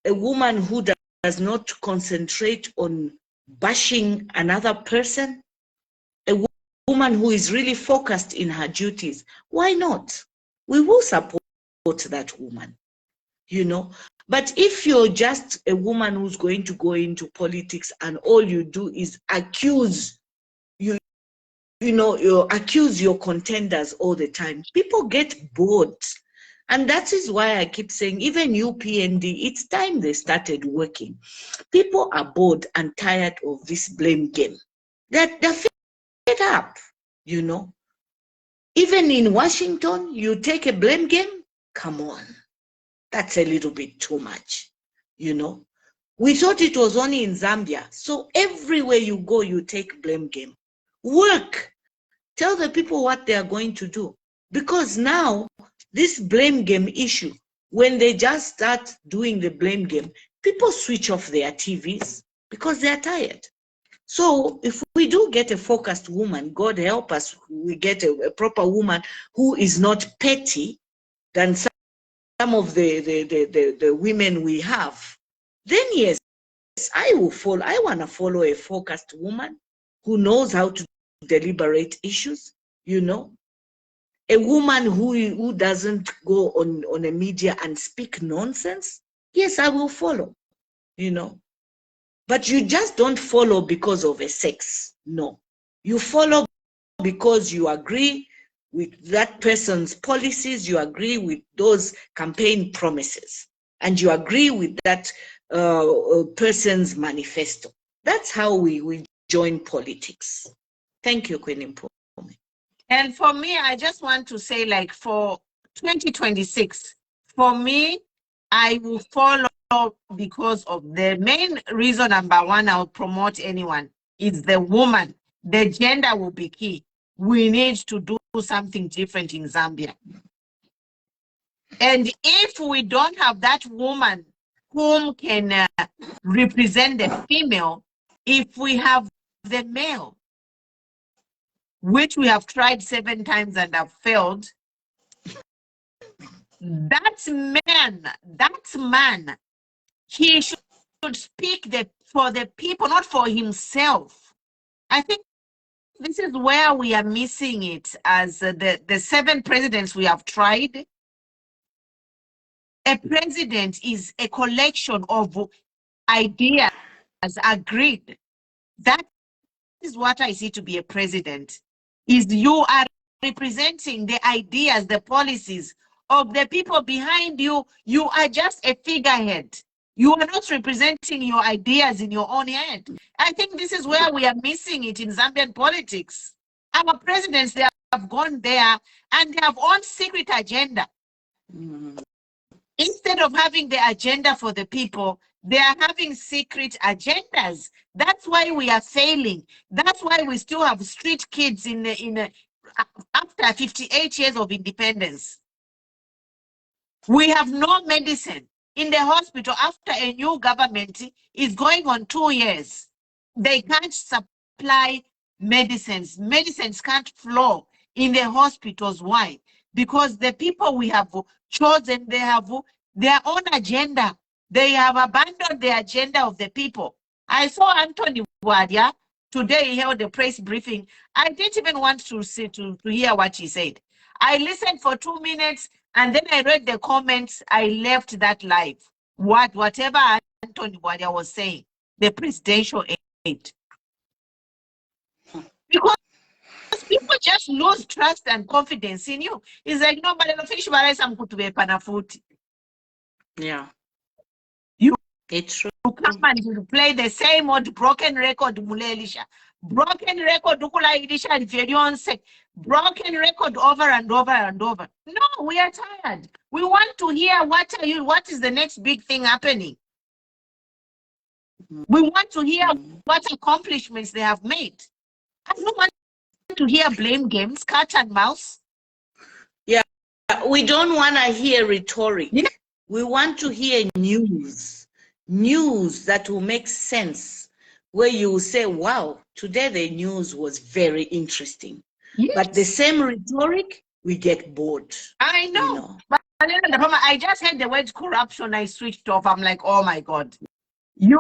a woman who does not concentrate on bashing another person, a woman who is really focused in her duties, why not? We will support that woman, you know. But if you're just a woman who's going to go into politics and all you do is accuse, you accuse your contenders all the time, people get bored. And that is why I keep saying, even UPND, it's time they started working. People are bored and tired of this blame game. They're fed up, you know. Even in Washington, you take a blame game, come on. That's a little bit too much, you know. We thought it was only in Zambia. So everywhere you go, you take blame game. Work. Tell the people what they are going to do. Because now, this blame game issue, when they just start doing the blame game, people switch off their TVs because they are tired. So if we do get a focused woman, God help us, we get a proper woman who is not petty than some of the women we have, then yes, I will follow. I want to follow a focused woman who knows how to deliberate issues, you know. A woman who doesn't go on a media and speak nonsense, yes, I will follow, you know. But you just don't follow because of a sex, no. You follow because you agree with that person's policies, you agree with those campaign promises, and you agree with that person's manifesto. That's how we join politics. Thank you, Queen Mpumi. And for me, I just want to say, like, for 2026, for me, I will follow because of the main reason. Number one, I'll promote anyone is the woman. The gender will be key. We need to do something different in Zambia. And if we don't have that woman whom can represent the female, if we have the male, which we have tried 7 times and have failed, that man, he should speak for the people, not for himself. I think this is where we are missing it as the 7 presidents we have tried. A president is a collection of ideas agreed. That is what I see to be a president, is you are representing the ideas, the policies of the people behind you. You are just a figurehead. You are not representing your ideas in your own head. I think this is where we are missing it in Zambian politics. Our presidents, they have gone there and they have on secret agenda. Instead of having the agenda for the people, they are having secret agendas. That's why we are failing. That's why we still have street kids after 58 years of independence. We have no medicine in the hospital after a new government is going on 2 years. They can't supply medicines. Medicines can't flow in the hospitals. Why? Because the people we have chosen, they have their own agenda. They have abandoned the agenda of the people. I saw Anthony Wadia today. He held a press briefing. I didn't even want to hear what he said. I listened for 2 minutes and then I read the comments. I left that live. Whatever Anthony Wadia was saying, the presidential aid. Because people just lose trust and confidence in you. It's like nobody fish panafuti. Yeah. It's true. You come and you play the same old broken record, Mulelisha. Broken record, broken record over and over and over. No, we are tired. We want to hear what is the next big thing happening. We want to hear what accomplishments they have made. I don't want to hear blame games, cat and mouse. Yeah, we don't want to hear rhetoric. Yeah. We want to hear news that will make sense, where you will say, wow, today the news was very interesting. Yes. But the same rhetoric, we get bored. I know. You know. But I just heard the word corruption. I switched off. I'm like, oh my God. You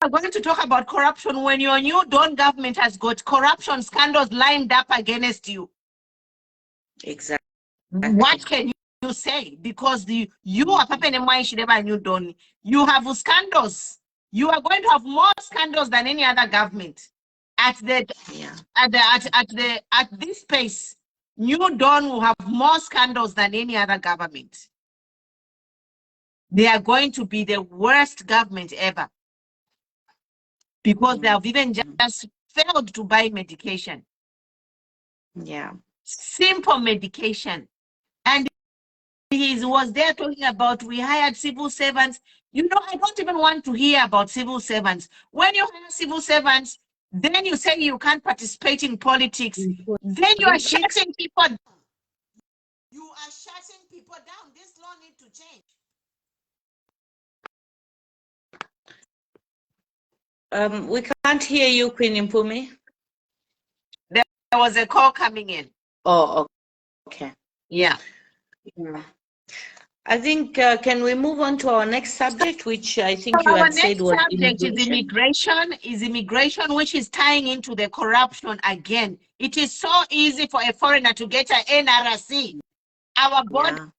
are going to talk about corruption when your new Dawn government has got corruption scandals lined up against you. Exactly. What can you say? Because you are new Dawn. You have scandals. You are going to have more scandals than any other government. At this pace, New Dawn will have more scandals than any other government. They are going to be the worst government ever. Because they have even just failed to buy medication. Yeah. Simple medication. And he was there talking about we hired civil servants. You know, I don't even want to hear about civil servants. When you hire civil servants, then you say you can't participate in politics. Then you are shutting people down. You are shutting people down. This law needs to change. We can't hear you, Queen Impumi. There was a call coming in. Oh, okay. Yeah. I think, can we move on to our next subject, which I think you had said was immigration? Is immigration, which is tying into the corruption again. It is so easy for a foreigner to get an NRC. Our borders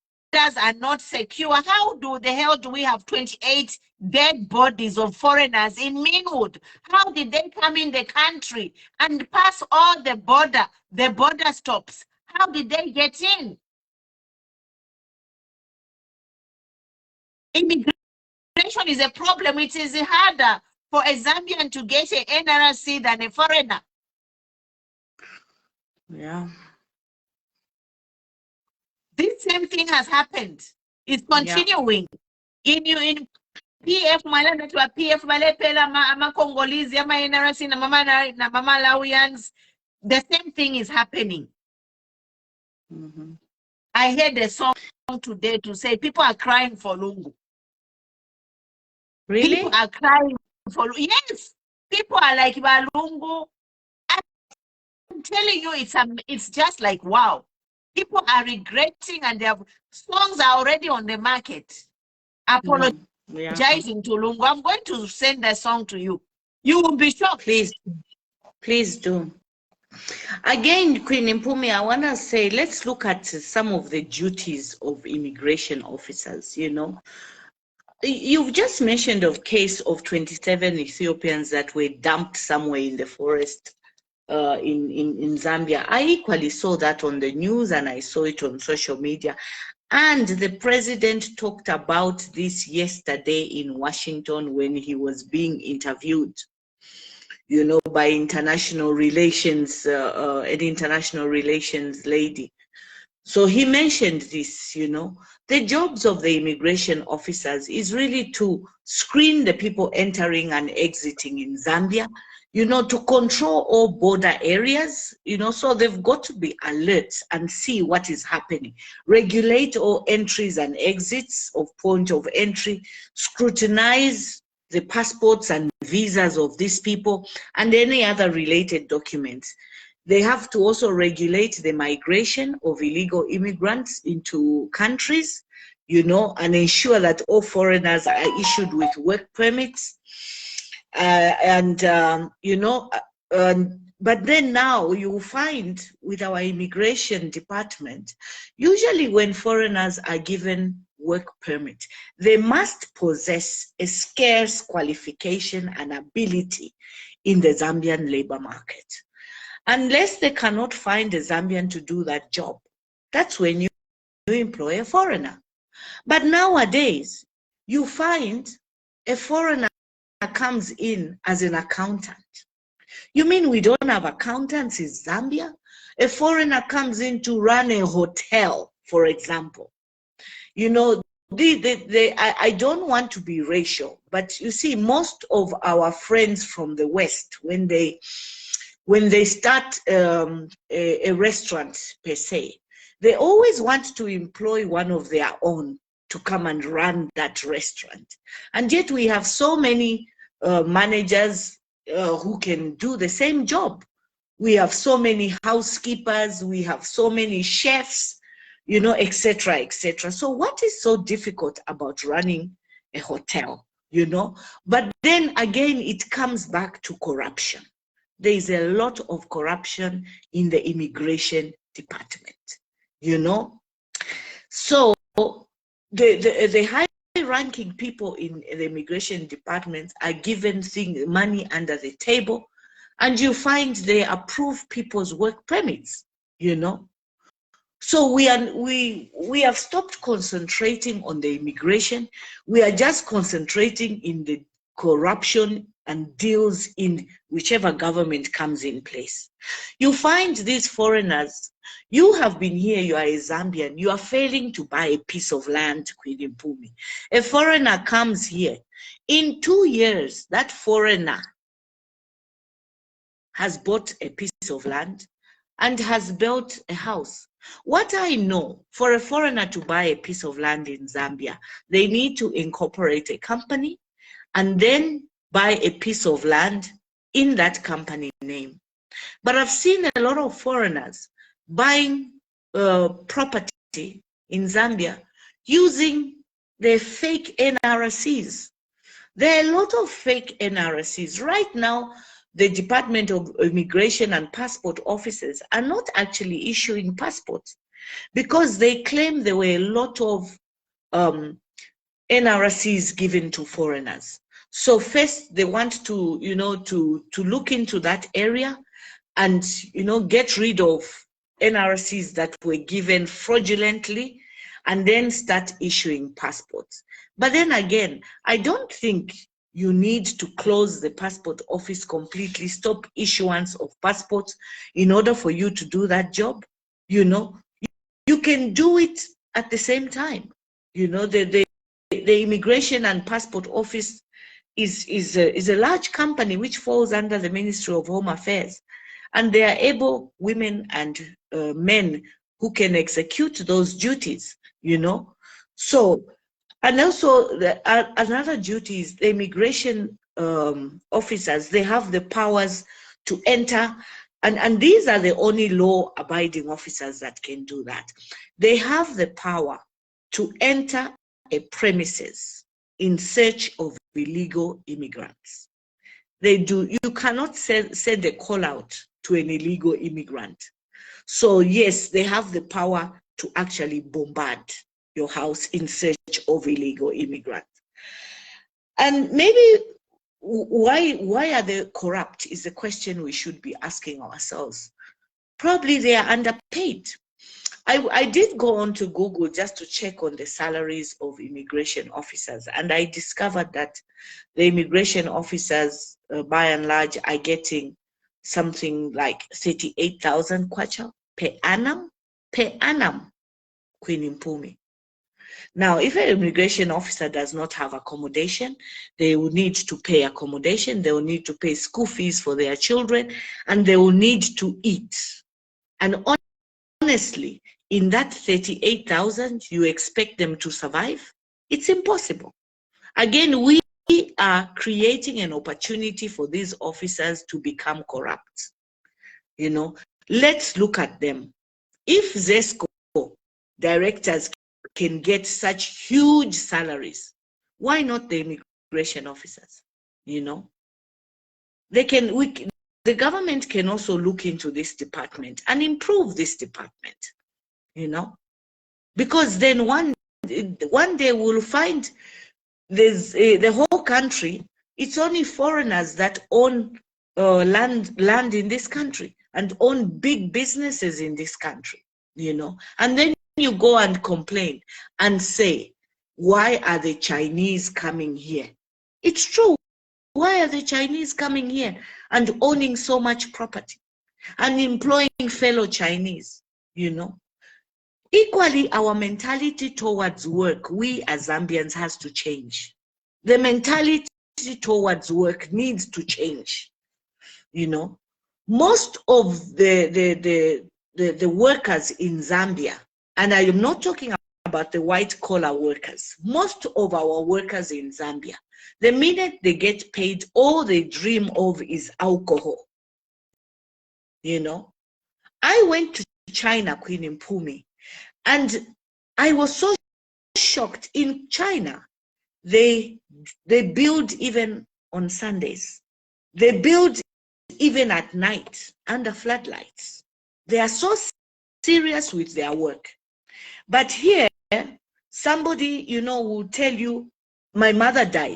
are not secure. How the hell do we have 28 dead bodies of foreigners in Minwood? How did they come in the country and pass all the border stops? How did they get in? Immigration is a problem. It is harder for a Zambian to get an NRC than a foreigner. Yeah. This same thing has happened. It's continuing. In PF mala netwa PF male pela ama Congolese ama NRC na mama Lawians. The same thing is happening. I heard a song today to say people are crying for Lungu. Really? People are crying for, yes. People are like Balungu. I'm telling you, it's just like wow. People are regretting, and their songs are already on the market. Apologizing to Lungu. I'm going to send a song to you. You will be shocked. Please do. Again, Queen Mpumi, I want to say, let's look at some of the duties of immigration officers. You know, you've just mentioned a case of 27 Ethiopians that were dumped somewhere in the forest in Zambia. I equally saw that on the news, and I saw it on social media. And the president talked about this yesterday in Washington when he was being interviewed, you know, by international relations, an international relations lady. So he mentioned this, you know, the jobs of the immigration officers is really to screen the people entering and exiting in Zambia, you know, to control all border areas, you know, so they've got to be alert and see what is happening, regulate all entries and exits of point of entry, scrutinize the passports and visas of these people and any other related documents. They have to also regulate the migration of illegal immigrants into countries, you know, and ensure that all foreigners are issued with work permits. You know, but then now you find with our immigration department, usually when foreigners are given work permit, they must possess a scarce qualification and ability in the Zambian labor market. Unless they cannot find a Zambian to do that job, that's when you employ a foreigner. But nowadays, you find a foreigner comes in as an accountant. You mean we don't have accountants in Zambia? A foreigner comes in to run a hotel, for example. You know, I don't want to be racial, but you see, most of our friends from the West, when they start a restaurant per se, they always want to employ one of their own to come and run that restaurant. And yet we have so many managers who can do the same job. We have so many housekeepers, we have so many chefs, you know, etc., etc. So what is so difficult about running a hotel, you know? But then again, it comes back to corruption. There is a lot of corruption in the immigration department, you know? So the high-ranking people in the immigration department are given money under the table, and you find they approve people's work permits, you know? So we have stopped concentrating on the immigration. We are just concentrating in the corruption and deals in whichever government comes in place. You find these foreigners, you have been here, you are a Zambian, you are failing to buy a piece of land, Queen Mpumi. A foreigner comes here. In 2 years, that foreigner has bought a piece of land and has built a house. What I know, for a foreigner to buy a piece of land in Zambia, they need to incorporate a company and then buy a piece of land in that company name. But I've seen a lot of foreigners buying property in Zambia using their fake NRCs. There are a lot of fake NRCs. Right now, the Department of Immigration and Passport officers are not actually issuing passports because they claim there were a lot of NRCs given to foreigners. So first they want to, you know, to look into that area and, you know, get rid of NRCs that were given fraudulently and then start issuing passports. But then again, I don't think you need to close the passport office completely, stop issuance of passports in order for you to do that job. You know, you can do it at the same time. You know, the Immigration and Passport Office is a large company which falls under the Ministry of Home Affairs, and they are able women and men who can execute those duties, you know. So, and also another duty is the immigration officers. They have the powers to enter, and these are the only law-abiding officers that can do that. They have the power to enter a premises in search of illegal immigrants. They do. You cannot send a call out to an illegal immigrant. So yes, they have the power to actually bombard your house in search of illegal immigrants. And maybe why are they corrupt is the question we should be asking ourselves. Probably they are underpaid. I did go on to Google just to check on the salaries of immigration officers, and I discovered that the immigration officers, by and large, are getting something like 38,000 kwacha per annum, Queen Mpumi. Now, if an immigration officer does not have accommodation, they will need to pay accommodation, they will need to pay school fees for their children, and they will need to eat. And honestly, in that 38,000, you expect them to survive? It's impossible. Again, we are creating an opportunity for these officers to become corrupt. You know, let's look at them. If ZESCO directors can get such huge salaries, why not the immigration officers? You know, they can. The government can also look into this department and improve this department. You know, because then one day we'll find there's the whole country. It's only foreigners that own land in this country and own big businesses in this country. You know, and then you go and complain and say, why are the Chinese coming here? It's true. Why are the Chinese coming here and owning so much property and employing fellow Chinese? You know, equally, our mentality towards work, we as Zambians, has to change. The mentality towards work needs to change. You know, most of the workers in Zambia, and I am not talking about the white collar workers, most of our workers in Zambia, the minute they get paid, all they dream of is alcohol. You know, I went to China, Queen Mpumi, and I was so shocked. In China, they build even on Sundays. They build even at night under floodlights. They are so serious with their work. But here, somebody, you know, will tell you, my mother died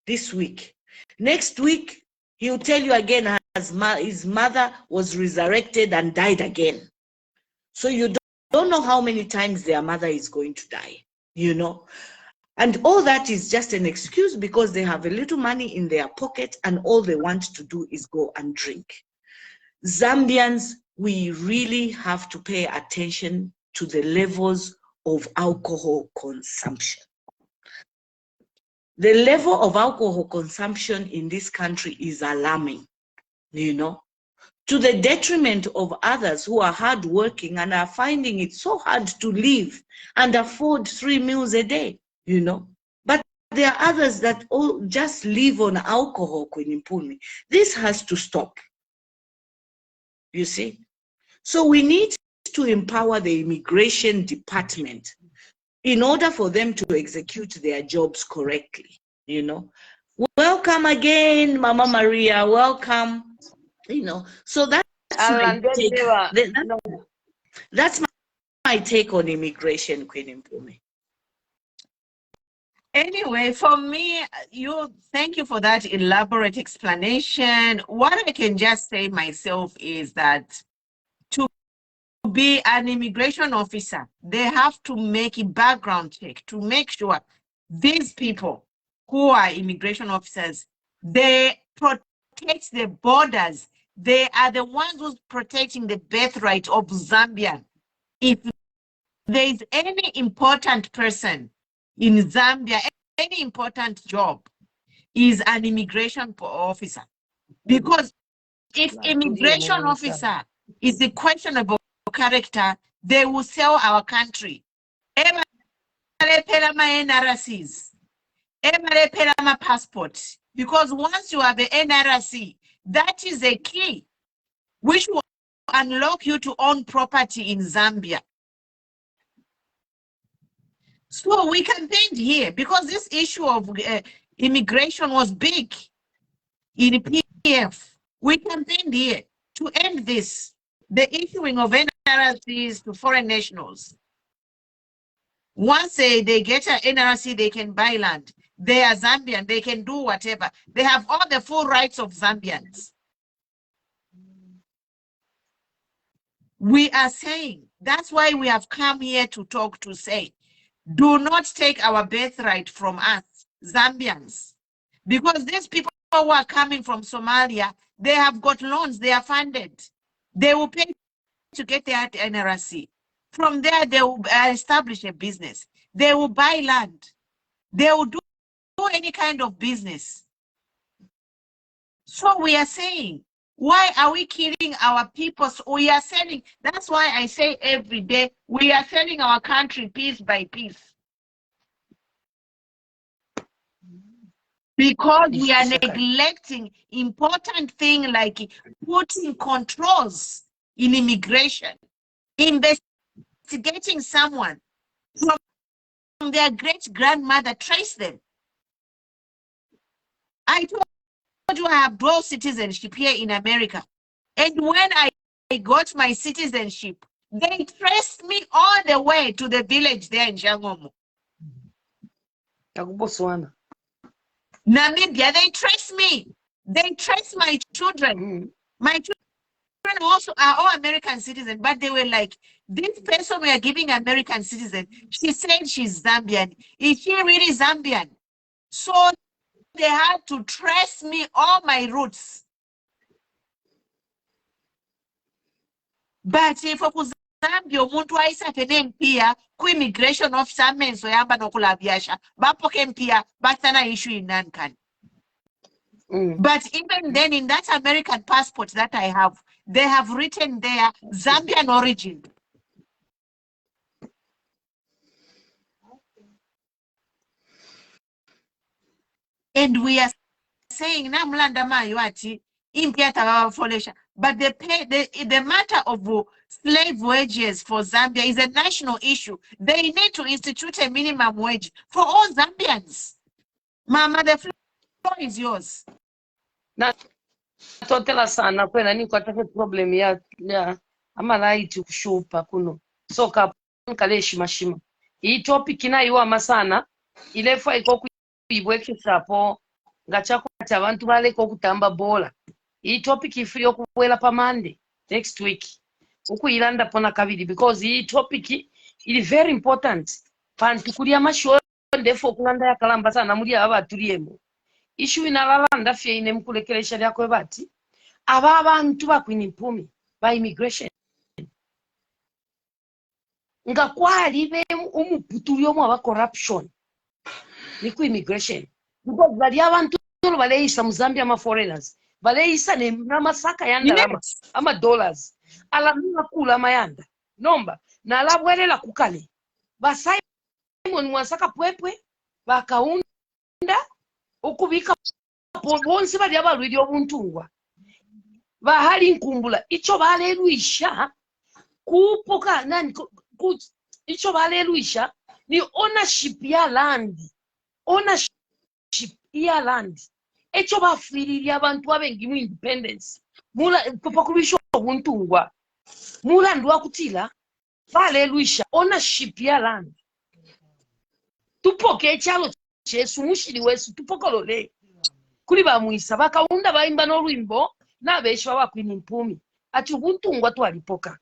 this week. Next week, he'll tell you again, his mother was resurrected and died again. So you don't know how many times their mother is going to die, you know. And all that is just an excuse because they have a little money in their pocket and all they want to do is go and drink. Zambians, we really have to pay attention to the levels of alcohol consumption. The level of alcohol consumption in this country is alarming, you know, to the detriment of others who are hardworking and are finding it so hard to live and afford 3 meals a day, you know. But there are others that all just live on alcohol, Queen Mpumi. This has to stop, you see. So we need to empower the immigration department in order for them to execute their jobs correctly, you know. Welcome again, Mama Maria, welcome, you know. So that's my take. That's my take on immigration, Queen Mpumi. Anyway, for me, thank you for that elaborate explanation. What I can just say myself is that to be an immigration officer, they have to make a background check to make sure these people who are immigration officers, they protect the borders. They are the ones who's protecting the birthright of Zambia. If there is any important person in Zambia, any important job, is an immigration officer. Because if immigration officer is a questionable character, they will sell our country. NRCs, passport. Because once you have the NRC, that is a key which will unlock you to own property in Zambia. So we campaigned here because this issue of immigration was big in PF. We campaigned here to end this, the issuing of NRCs to foreign nationals. Once they get an NRC, they can buy land. They are Zambian, they can do whatever. They have all the full rights of Zambians. We are saying, that's why we have come here to talk, to say, do not take our birthright from us, Zambians. Because these people who are coming from Somalia, they have got loans, they are funded. They will pay to get their NRC. From there, they will establish a business. They will buy land. They will do any kind of business. So we are saying, why are we killing our people? So we are selling. That's why I say every day, we are selling our country piece by piece. Because we are neglecting important things like putting controls in immigration, investigating someone from their great-grandmother, trace them. I told you I have dual citizenship here in America. And when I got my citizenship, they traced me all the way to the village there in Jangomo. Namibia, they trace me. They trace my children. My children also are all American citizens, but they were like, this person we are giving American citizen, she said she's Zambian. Is she really Zambian? So they had to trace me all my roots. But if Zambia umuntu wayisaphe mpia ku immigration officer amenzo yamba nokulabyasha bapoke mpia bathana issue in nankan. But even then, in that American passport that I have, they have written there Zambian origin. And we are saying namlanda mayuati impiata folesha. But the matter of slave wages for Zambia is a national issue. They need to institute a minimum wage for all Zambians. Mama, the floor is yours. Totela sana kwena ni kwataka problem ya amalaiti kushupa kuno soka nkaleshi mashima hii topic inayiwa masana ilefa iko kuibwekisapo ngachako ati abantu baleko kutamba bola. Hii topic ifiri okuwela pa Monday next week ukuyilanda pona kabiri because hii topic is very important pantu kulia masho ndefo okulanda yakalamba sana muli abatuliyemo issue inalalanda fye ine mkulekelesha lyakwe bati aba abantu bakwini mpumi ba immigration nga kwali be umuputulyo mu aba corruption ni ku immigration because bali abantu baleisa mu Zambia ma foreigners baleisa ne namasaka yandalama ama dollars alamuna kula mayanda nomba na alabwelela kukale basai mwasaka pwepwe bakaunda ukubika bonse bali abalwiri obuntungwa bahali nkumbula icho baleluisha kupoka nani icho baleluisha ni ownership ya land echo bafiriri abantu abengi mu independence mula popakulisha obuntungwa mula ndwa kutila baleluisha ownership ya land tupoke echalo Yesu mushiri wesu tupokolole kuli bamwisa bakaunda baimba n'olwimbo n'abeshi bakwini mpumi ati ubuntungwa twalipoka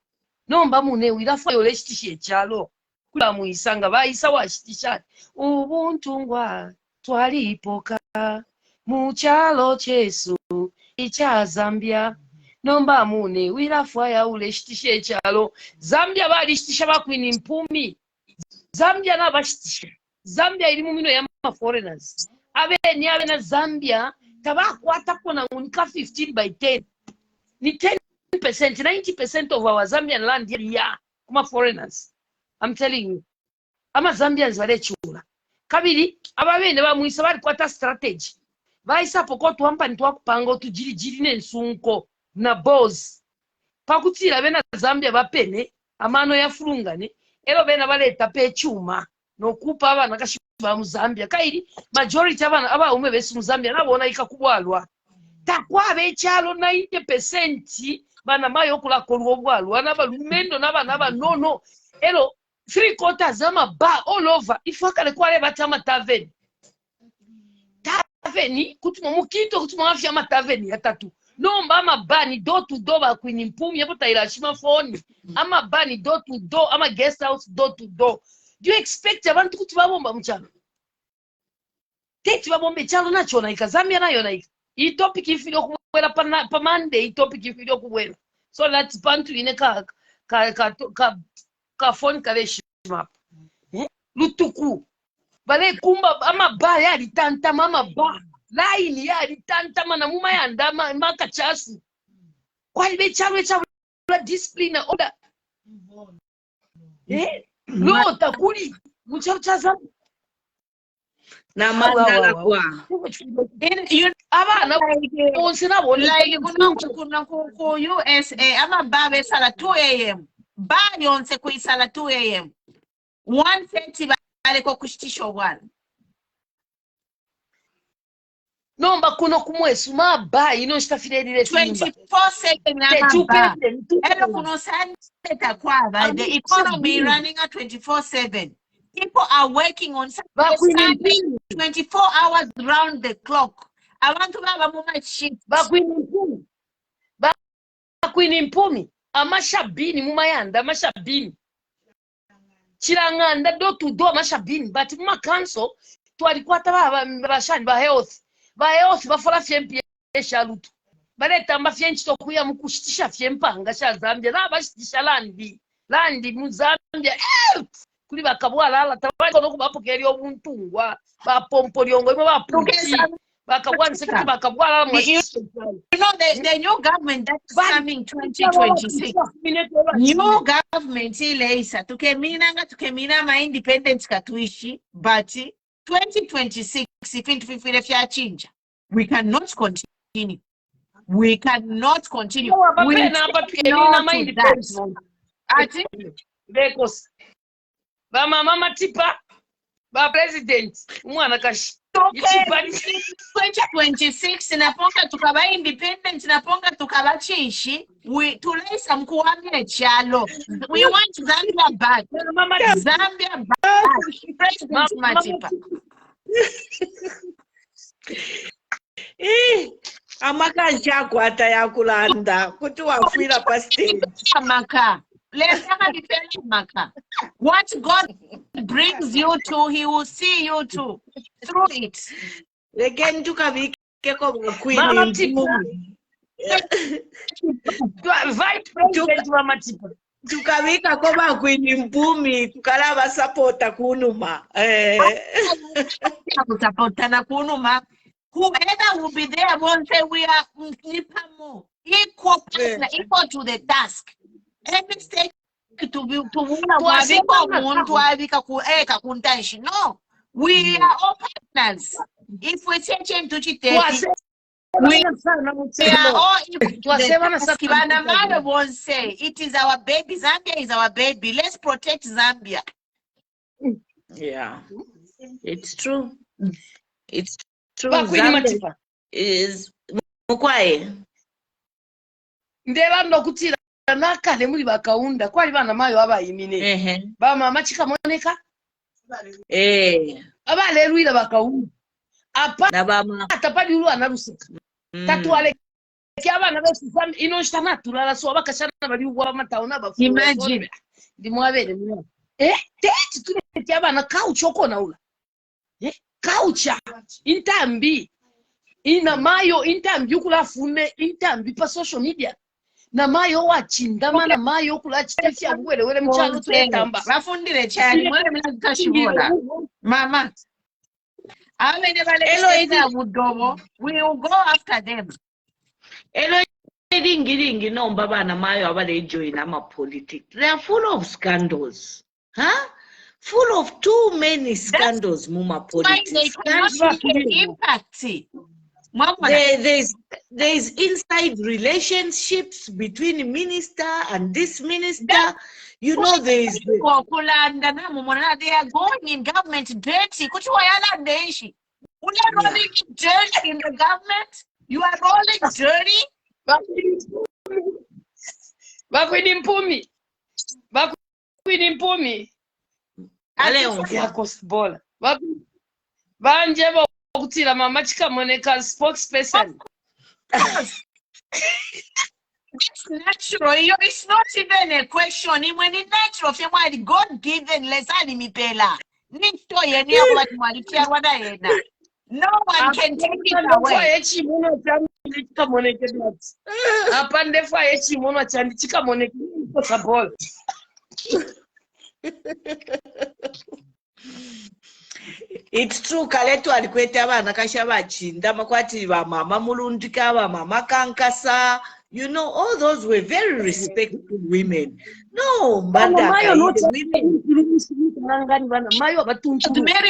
nomba mune wirafa yole shitishi echalo kuli bamwisa nga bayisa washitisha ubuntungwa twalipoka mu chalo chesu icha Zambia nomba amune wira faya ule shitishe chalo Zambia bali shitisha bakwini mpumi Zambia na bashitisha Zambia iri mu mino ya foreigners abe na Zambia tabakwata kona unika 15 by 10 ni 10% 90% of our Zambian land here kuma foreigners. I'm telling you ama Zambians barechura kabiri ababene bamwisa bari kwata strategy baisa poko tuampa ntwakupanga tujiri nensunko na boss pakutira bena Zambia bapene amano yafulungane ero bena baleta pe chuma nokupa abana kashiba mu Zambia kairi majority abana abaume besi mu Zambia nabona ikakubwalwa takwabe chalo 90% bana mayo kula kolwobwalwa nabalumendo naba nono ero 3/4 ama ba all over ifakale kwale batama taveni kuti mukito kuti mwafya ama taveni yatatu nomba ama bani do to do bakwini mpumi yapo tairashima phone ama bani do to do ama guest house do to do. Do you expect abantu kuti babomba mchalo teti babombe chalo nacho naika Zambia nayo naika I topic ifilo kuwela pa Monday topic ifilo kuwela so that pantu ine ka phone kaveshi map lutuku bale kumba ama ba yali tanta mama ba line yali tanta mana muma yanda maka chasu kwa ibe chawe discipline order lo takuli muchachaza na mandala kwa abana onsina bona like kuna ku USA ama babe sala 2 am ba yonse ku isala 2 am 1:30 bale ko kushitisha bwana nomba kuno kumwesu maba ino stafirelile 24/7 ero kuno santa kwaba the economy running at 24/7 people are working on Sunday 24 hours round the clock abantu baba mu shift bakwini mpumi amashabini mu mayanda amashabini chiranganda do to do amashabini but mu council twalikwata bashani ba health bafora fyempi eshalutu baleta mbafyenchi tokuya mukushitisha fyempanga sha Zambia nabashitisha landi mu Zambia kuli bakabwala ala tabako nokubapokeri obuntungwa bapompo lyongo imwe bapuki bakabwanise kuti bakabwala mu you know the new government that's coming 2026 new government ilaisa tukemina ma independence katuishi but 2026 if fifile fya chinja we cannot continue we ati because ba mama matipa ba president umwana kashi 2026 naponga tukaba independent naponga tukaba chishi we tulesa mkuwamile chalo we want Zambia back president matipa amakanja kwata yakulanda kuti wafira pa stage amaka what God brings you to, He will see you to through it. Again, tukabike ko queen. Vice President wa Matipa. Tukabika ko ba queen mpumi tukalaba supporta kunuma. Supporta na kunuma. Whoever will be there won't say we are nipamo equal to the task. Every state no, we are all partners. If we change him to we are all equal. Won't say it is our baby. Zambia is our baby. Let's protect Zambia. Yeah, it's true. It's true. Zambia is mukwaye. Ndeba ndokutira nakale muri bakaunda kwali bana mayo abayimine ba mama chikamoneka abalelwira bakaunda apa na bama atapadi ulu analusika tatwale kyabana bose ino shitana tulala so bakashana bali uwa mataona bafu imagine ndimwabere mwe tete tune kyabana kauchoko na ula kaucha intambi ina mayo intambi ukula fume intambi pa social media na mayo wachindama na mayo kula chitefya bwele wele mchalo tuletamba bafundire cyane mwere mutashibona mama abene balekeza mudobo we will go after them. Elo ringi nomba bana mayo abale join ama politics. They are full of scandals. Huh? Full of too many scandals, Muma politics. Why they cannot impact. There's inside relationships between minister and this minister. You know, they are going in government dirty. We are rolling dirty in the government. You are rolling dirty. Bakwini mpumi. Yakosbola. Banje bakutira mama chikamoneka spokesperson. It's natural. It's not even a question. When it's natural, God given lesani mipela. No one can take it away. It's true. Kaletu alikwete abana kashabachinda makwati ba mama mulundika ba mama kankasa. You know, all those were very respectful women. No, women. Mary,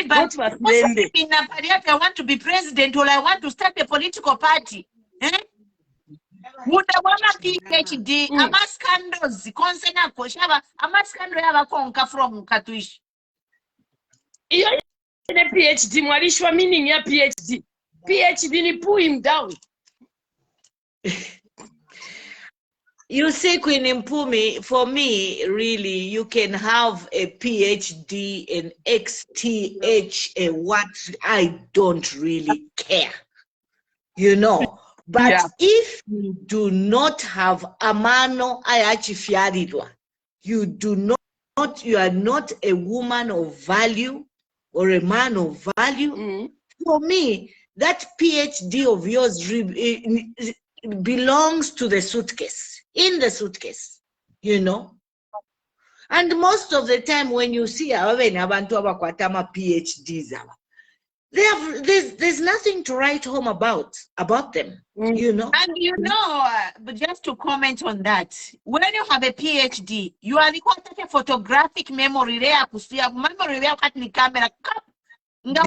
but I want to be president or I want to start a political party. Would I want a PhD? I'm a scandals. Consena Koshava. I'm a scandal from Katuish. A PhD, Marishwa meaning a PhD. PhD, ni pull him down. You see, Queen Mpumi, for me, really, you can have a PhD in XTH, what I don't really care, you know. But if you do not have amano ayachifiaridwa, you are not a woman of value or a man of value. For me, that PhD of yours belongs to the suitcase. In the suitcase, you know. And most of the time when you see abantu abakwatama PhDs, there's nothing to write home about them, you know. And you know, but just to comment on that, when you have a PhD, you are required a photographic memory there memory there camera. But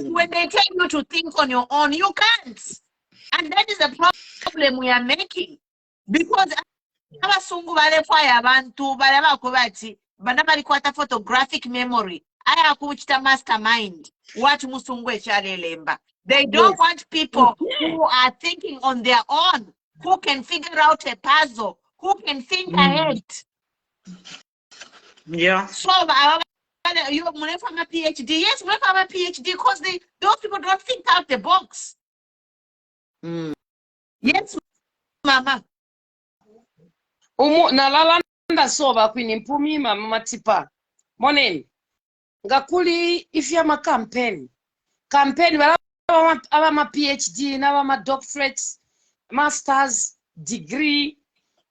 when they tell you to think on your own, you can't. And that is the problem we are making. Because abasungu balefaya abantu balabakubati banabali kwata photographic memory aya kuchita mastermind what musungu echalelemba. They don't want people who are thinking on their own, who can figure out a puzzle, who can think ahead. Yeah. So you have a PhD. Yes, we have a PhD because those people don't think out the box. Yes, mama. Nalalanda soba Queen Mpumi mama matipa. Moneni. Ngakuli ifyama campaign bala ma PhD na ma doctorates, masters, degree.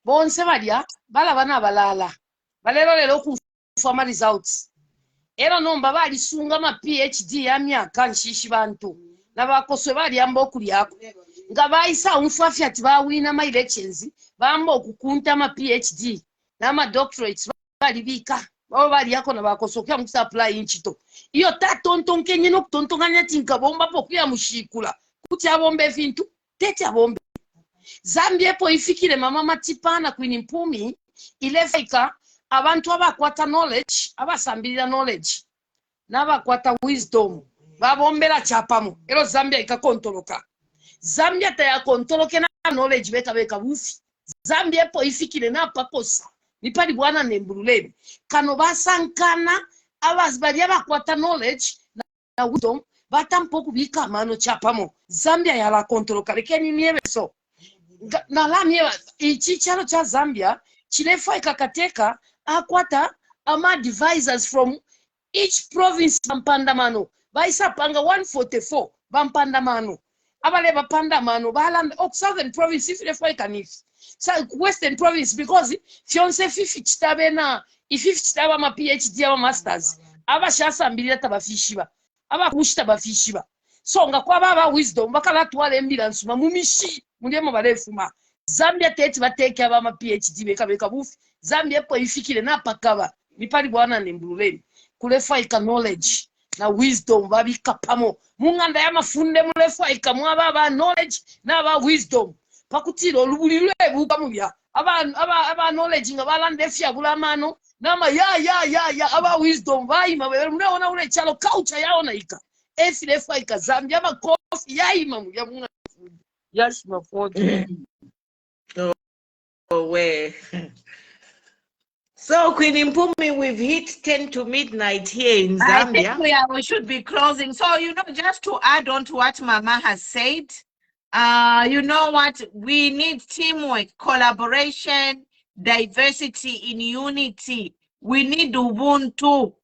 Bonse badia bala bana balala. Balero lelo kufa results. Era nomba bali sunga ma PhD ya myaka nshishi bantu. Na bakoswe bali amba okulyako. Nga bayisa umfafi ati bawina ma elections bamba okukunta ma PhD na ma doctorates bali bika babo bali yako na bakosokya mu supply inchito iyo tatonton kenye no kutontonganya tinka bomba pokuya mushikula kuti abombe vintu tete abombe. Zambia po ifikire mama matipana Queen Mpumi ilefika abantu abakwata knowledge abasambirira knowledge n'abakwata wisdom babombera chapamo ero Zambia ikakontoloka. Zambia taya kontoloke na knowledge beka bufi. Zambia po ifikire na pakosa nipali bwana nembululebe kano basankana abasibali abakwata knowledge na wisdom batampo kubika mano chapamo. Zambia yala kontoloka lekeni niebeso na lamye ichichalo cha Zambia chilefa ikakateka akwata ama advisors from each province bampandamano baisa panga 144 bampandamano abaleba pandamano balanda Southern province if they kanif Western province because fionse fifi chitabena ififi chitaba ma PhD aba masters abashasambirira tabafishiba abakushita bafishiba songa kwa baba wisdom bakala twala ambulance mamumishi mulemo balefuma Zambia tete bateke aba ma PhD beka bufi Zambia po ifikire na pakaba mipali bwana nembuleni kulefa ika knowledge na wisdom babika pamo munganda ya mafunde mulefa ika mwaba knowledge na ba wisdom pakutiro lubulilwe buka mubya aba knowledge nga balande fya bulamano nama ya aba wisdom bayima mnaona ule chalo culture yao naika efilefa ika Zambia aba kofi yaima mubya munga yashima foto where so Queen Mpumi, we've hit 10 to midnight here in Zambia. I think we should be closing. So, you know, just to add on to what Mama has said, you know what? We need teamwork, collaboration, diversity in unity. We need Ubuntu.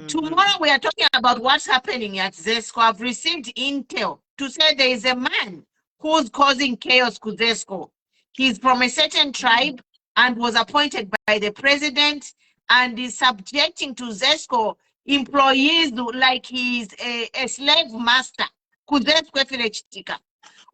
Tomorrow we are talking about what's happening at ZESCO. I've received intel to say there is a man who's causing chaos to ZESCO. He's from a certain tribe and was appointed by the president and is subjecting to ZESCO employees like he's a slave master.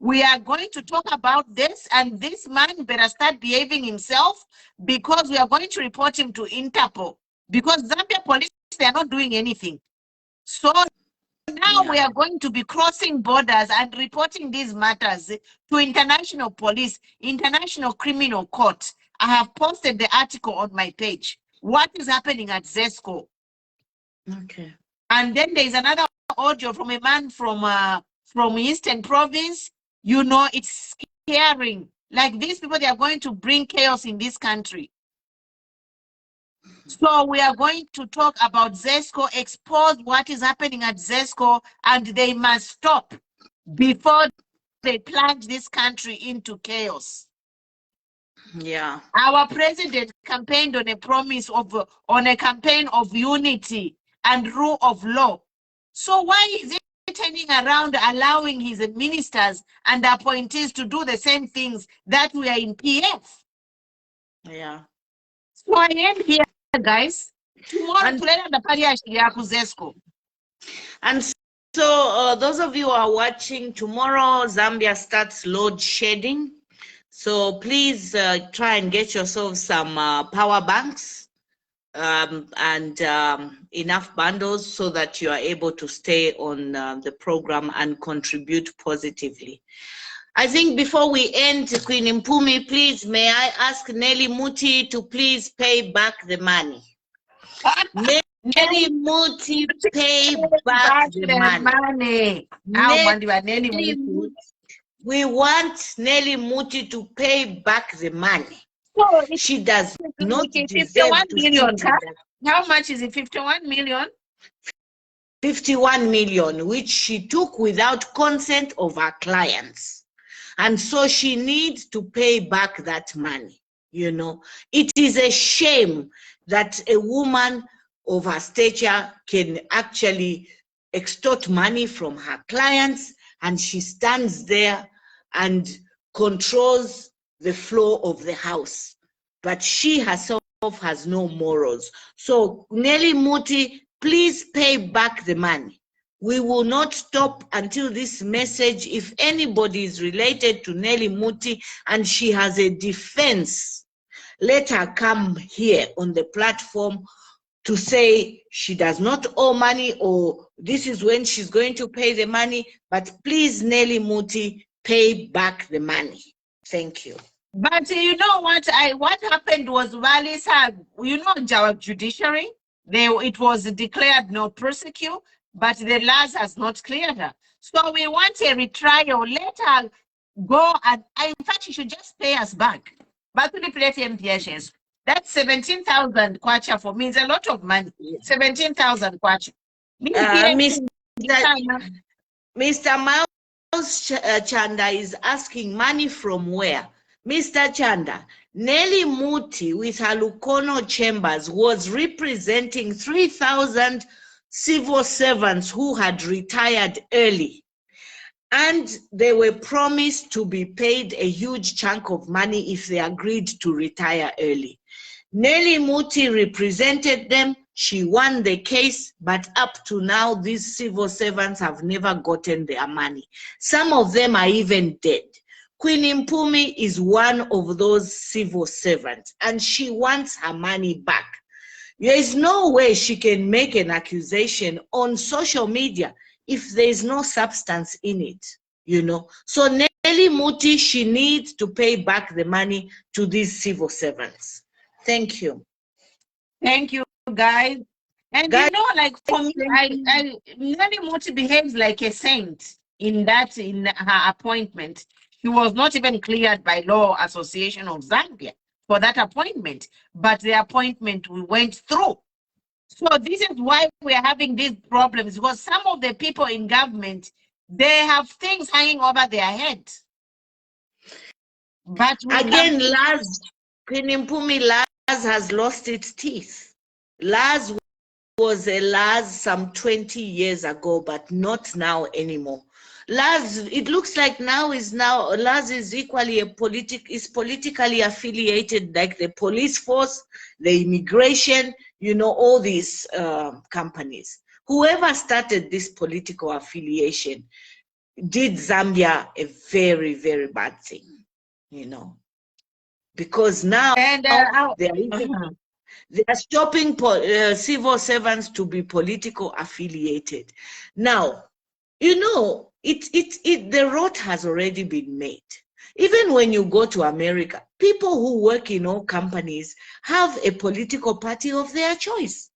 We are going to talk about this, and this man better start behaving himself because we are going to report him to Interpol because Zambia police, they are not doing anything. So now we are going to be crossing borders and reporting these matters to international police, international criminal court. I have posted the article on my page. What is happening at ZESCO? Okay. And then there is another audio from a man from Eastern Province. You know, it's scaring. Like these people, they are going to bring chaos in this country. So we are going to talk about ZESCO, expose what is happening at ZESCO, and they must stop before they plunge this country into chaos. Yeah. Our president campaigned on a promise of, on a campaign of unity and rule of law. So why is he turning around allowing his ministers and appointees to do the same things that we are in PF? Yeah. So I am here, guys. Tomorrow, ZESCO. And so those of you who are watching, tomorrow Zambia starts load shedding. So please try and get yourself some power banks and enough bundles so that you are able to stay on the program and contribute positively. I think before we end, Queen Mpumi, please, may I ask Nelly Muti to please pay back the money. Nelly Muti, pay back the money. Nelly Muti, we want Nelly Muti to pay back the money. So she does not deserve 51 million. To how much is it? 51 million? 51 million, which she took without consent of her clients. And so she needs to pay back that money. You know, it is a shame that a woman of her stature can actually extort money from her clients, and she stands there and controls the flow of the house. But she herself has no morals. So Nelly Muti, please pay back the money. We will not stop until this message, if anybody is related to Nelly Muti and she has a defense, let her come here on the platform to say she does not owe money or this is when she's going to pay the money. But please, Nelly Muti, pay back the money. Thank you. But you know what? What happened was Wallis had, you know, our judiciary, it was declared no prosecute, but the laws has not cleared her. So we want a retrial. Let her go, and in fact, she should just pay us back. But we play MPHs. That's 17,000 kwacha for me. It's a lot of money. 17,000 kwacha. Mr. Miles Chanda is asking money from where? Mr. Chanda, Nelly Muti with her Lukono chambers was representing 3,000 civil servants who had retired early. and they were promised to be paid a huge chunk of money if they agreed to retire early. Nelly Muti represented them. She won the case, but up to now, these civil servants have never gotten their money. Some of them are even dead. Queen Mpumi is one of those civil servants, and she wants her money back. There is no way she can make an accusation on social media if there is no substance in it, you know. So Nelly Muti, she needs to pay back the money to these civil servants. Thank you. Thank you, guys. And Guys, you know, like for me, Nelly Muti behaves like a saint in her appointment. She was not even cleared by Law Association of Zambia for that appointment, but the appointment we went through. So this is why we are having these problems, because some of the people in government, they have things hanging over their head. But again, Queen Mpumi, Laz has lost its teeth. Laz was a Laz some 20 years ago, but not now anymore. Laz, it looks like Laz is equally politically affiliated, like the police force, the immigration, you know, all these companies. Whoever started this political affiliation did Zambia a very, very bad thing, you know, because now they are stopping civil servants to be political affiliated. Now, you know, the road has already been made. Even when you go to America, people who work in all companies have a political party of their choice.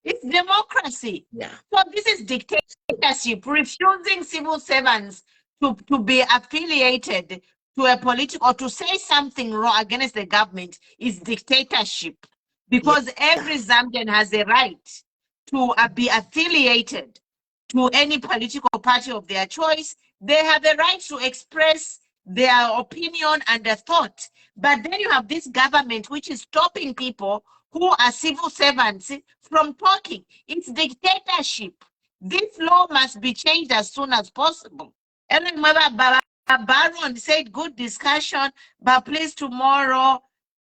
It's democracy. Yeah. So this is dictatorship, refusing civil servants to be affiliated to a political or to say something wrong against the government is dictatorship. Because every Zambian has a right to be affiliated to any political party of their choice. They have a right to express their opinion and their thought. But then you have this government which is stopping people who are civil servants from talking. It's dictatorship. This law must be changed as soon as possible. And remember, Baron said, good discussion, but please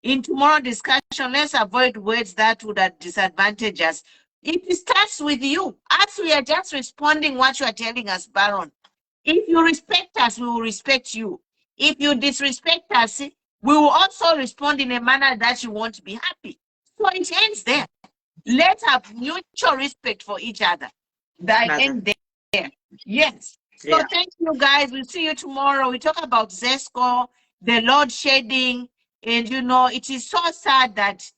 in tomorrow discussion, let's avoid words that would disadvantage us. It starts with you. As we are just responding what you are telling us, Baron. If you respect us, we will respect you. If you disrespect us, we will also respond in a manner that you won't be happy. So it ends there. Let's have mutual respect for each other. That end there. Yes. So thank you, guys. We'll see you tomorrow. We talk about ZESCO, the load shedding, and you know, it is so sad that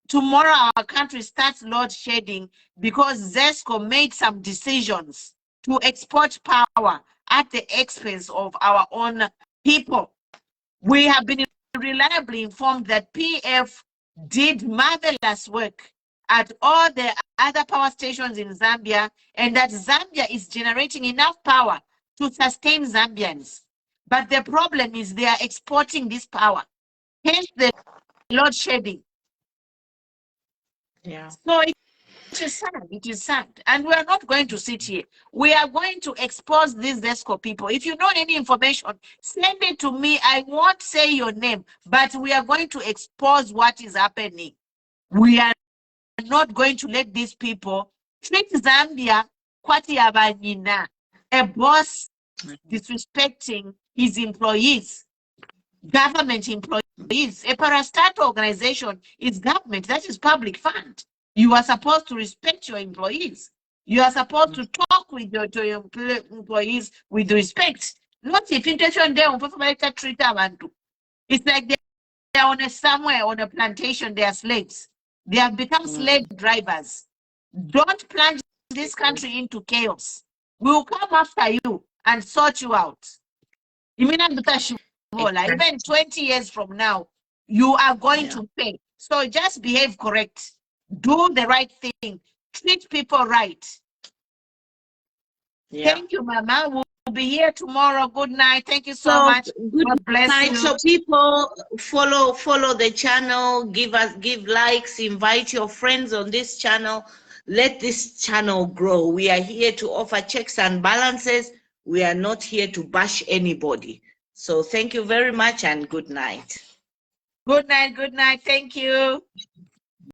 tomorrow our country starts load shedding because ZESCO made some decisions to export power at the expense of our own people. We have been reliably informed that PF did marvelous work at all the other power stations in Zambia, and that Zambia is generating enough power to sustain Zambians. But the problem is they are exporting this power, hence the load shedding. Yeah. So it is sad. It is sad. And we are not going to sit here. We are going to expose these ZESCO people. If you know any information, send it to me. I won't say your name, but we are going to expose what is happening. We are not going to let these people treat Zambia kwati abanina, a boss disrespecting his employees, government employees. A parastatal organization is government, that is public fund. You are supposed to respect your employees. You are supposed to talk with your employees with respect. Not if intention there treat abantu. It's like they're on somewhere on a plantation, they are slaves. They have become slave drivers. Don't plunge this country into chaos. We will come after you and sort you out. Even 20 years from now, you are going to pay. So just behave correct. Do the right thing. Treat people right. Thank you, Mama. We'll be here tomorrow. Good night. Thank you so much. God bless you. So people follow the channel, give likes, invite your friends on this channel. Let this channel grow. We are here to offer checks and balances. We are not here to bash anybody. So thank you very much and good night. Good night. Good night. Thank you.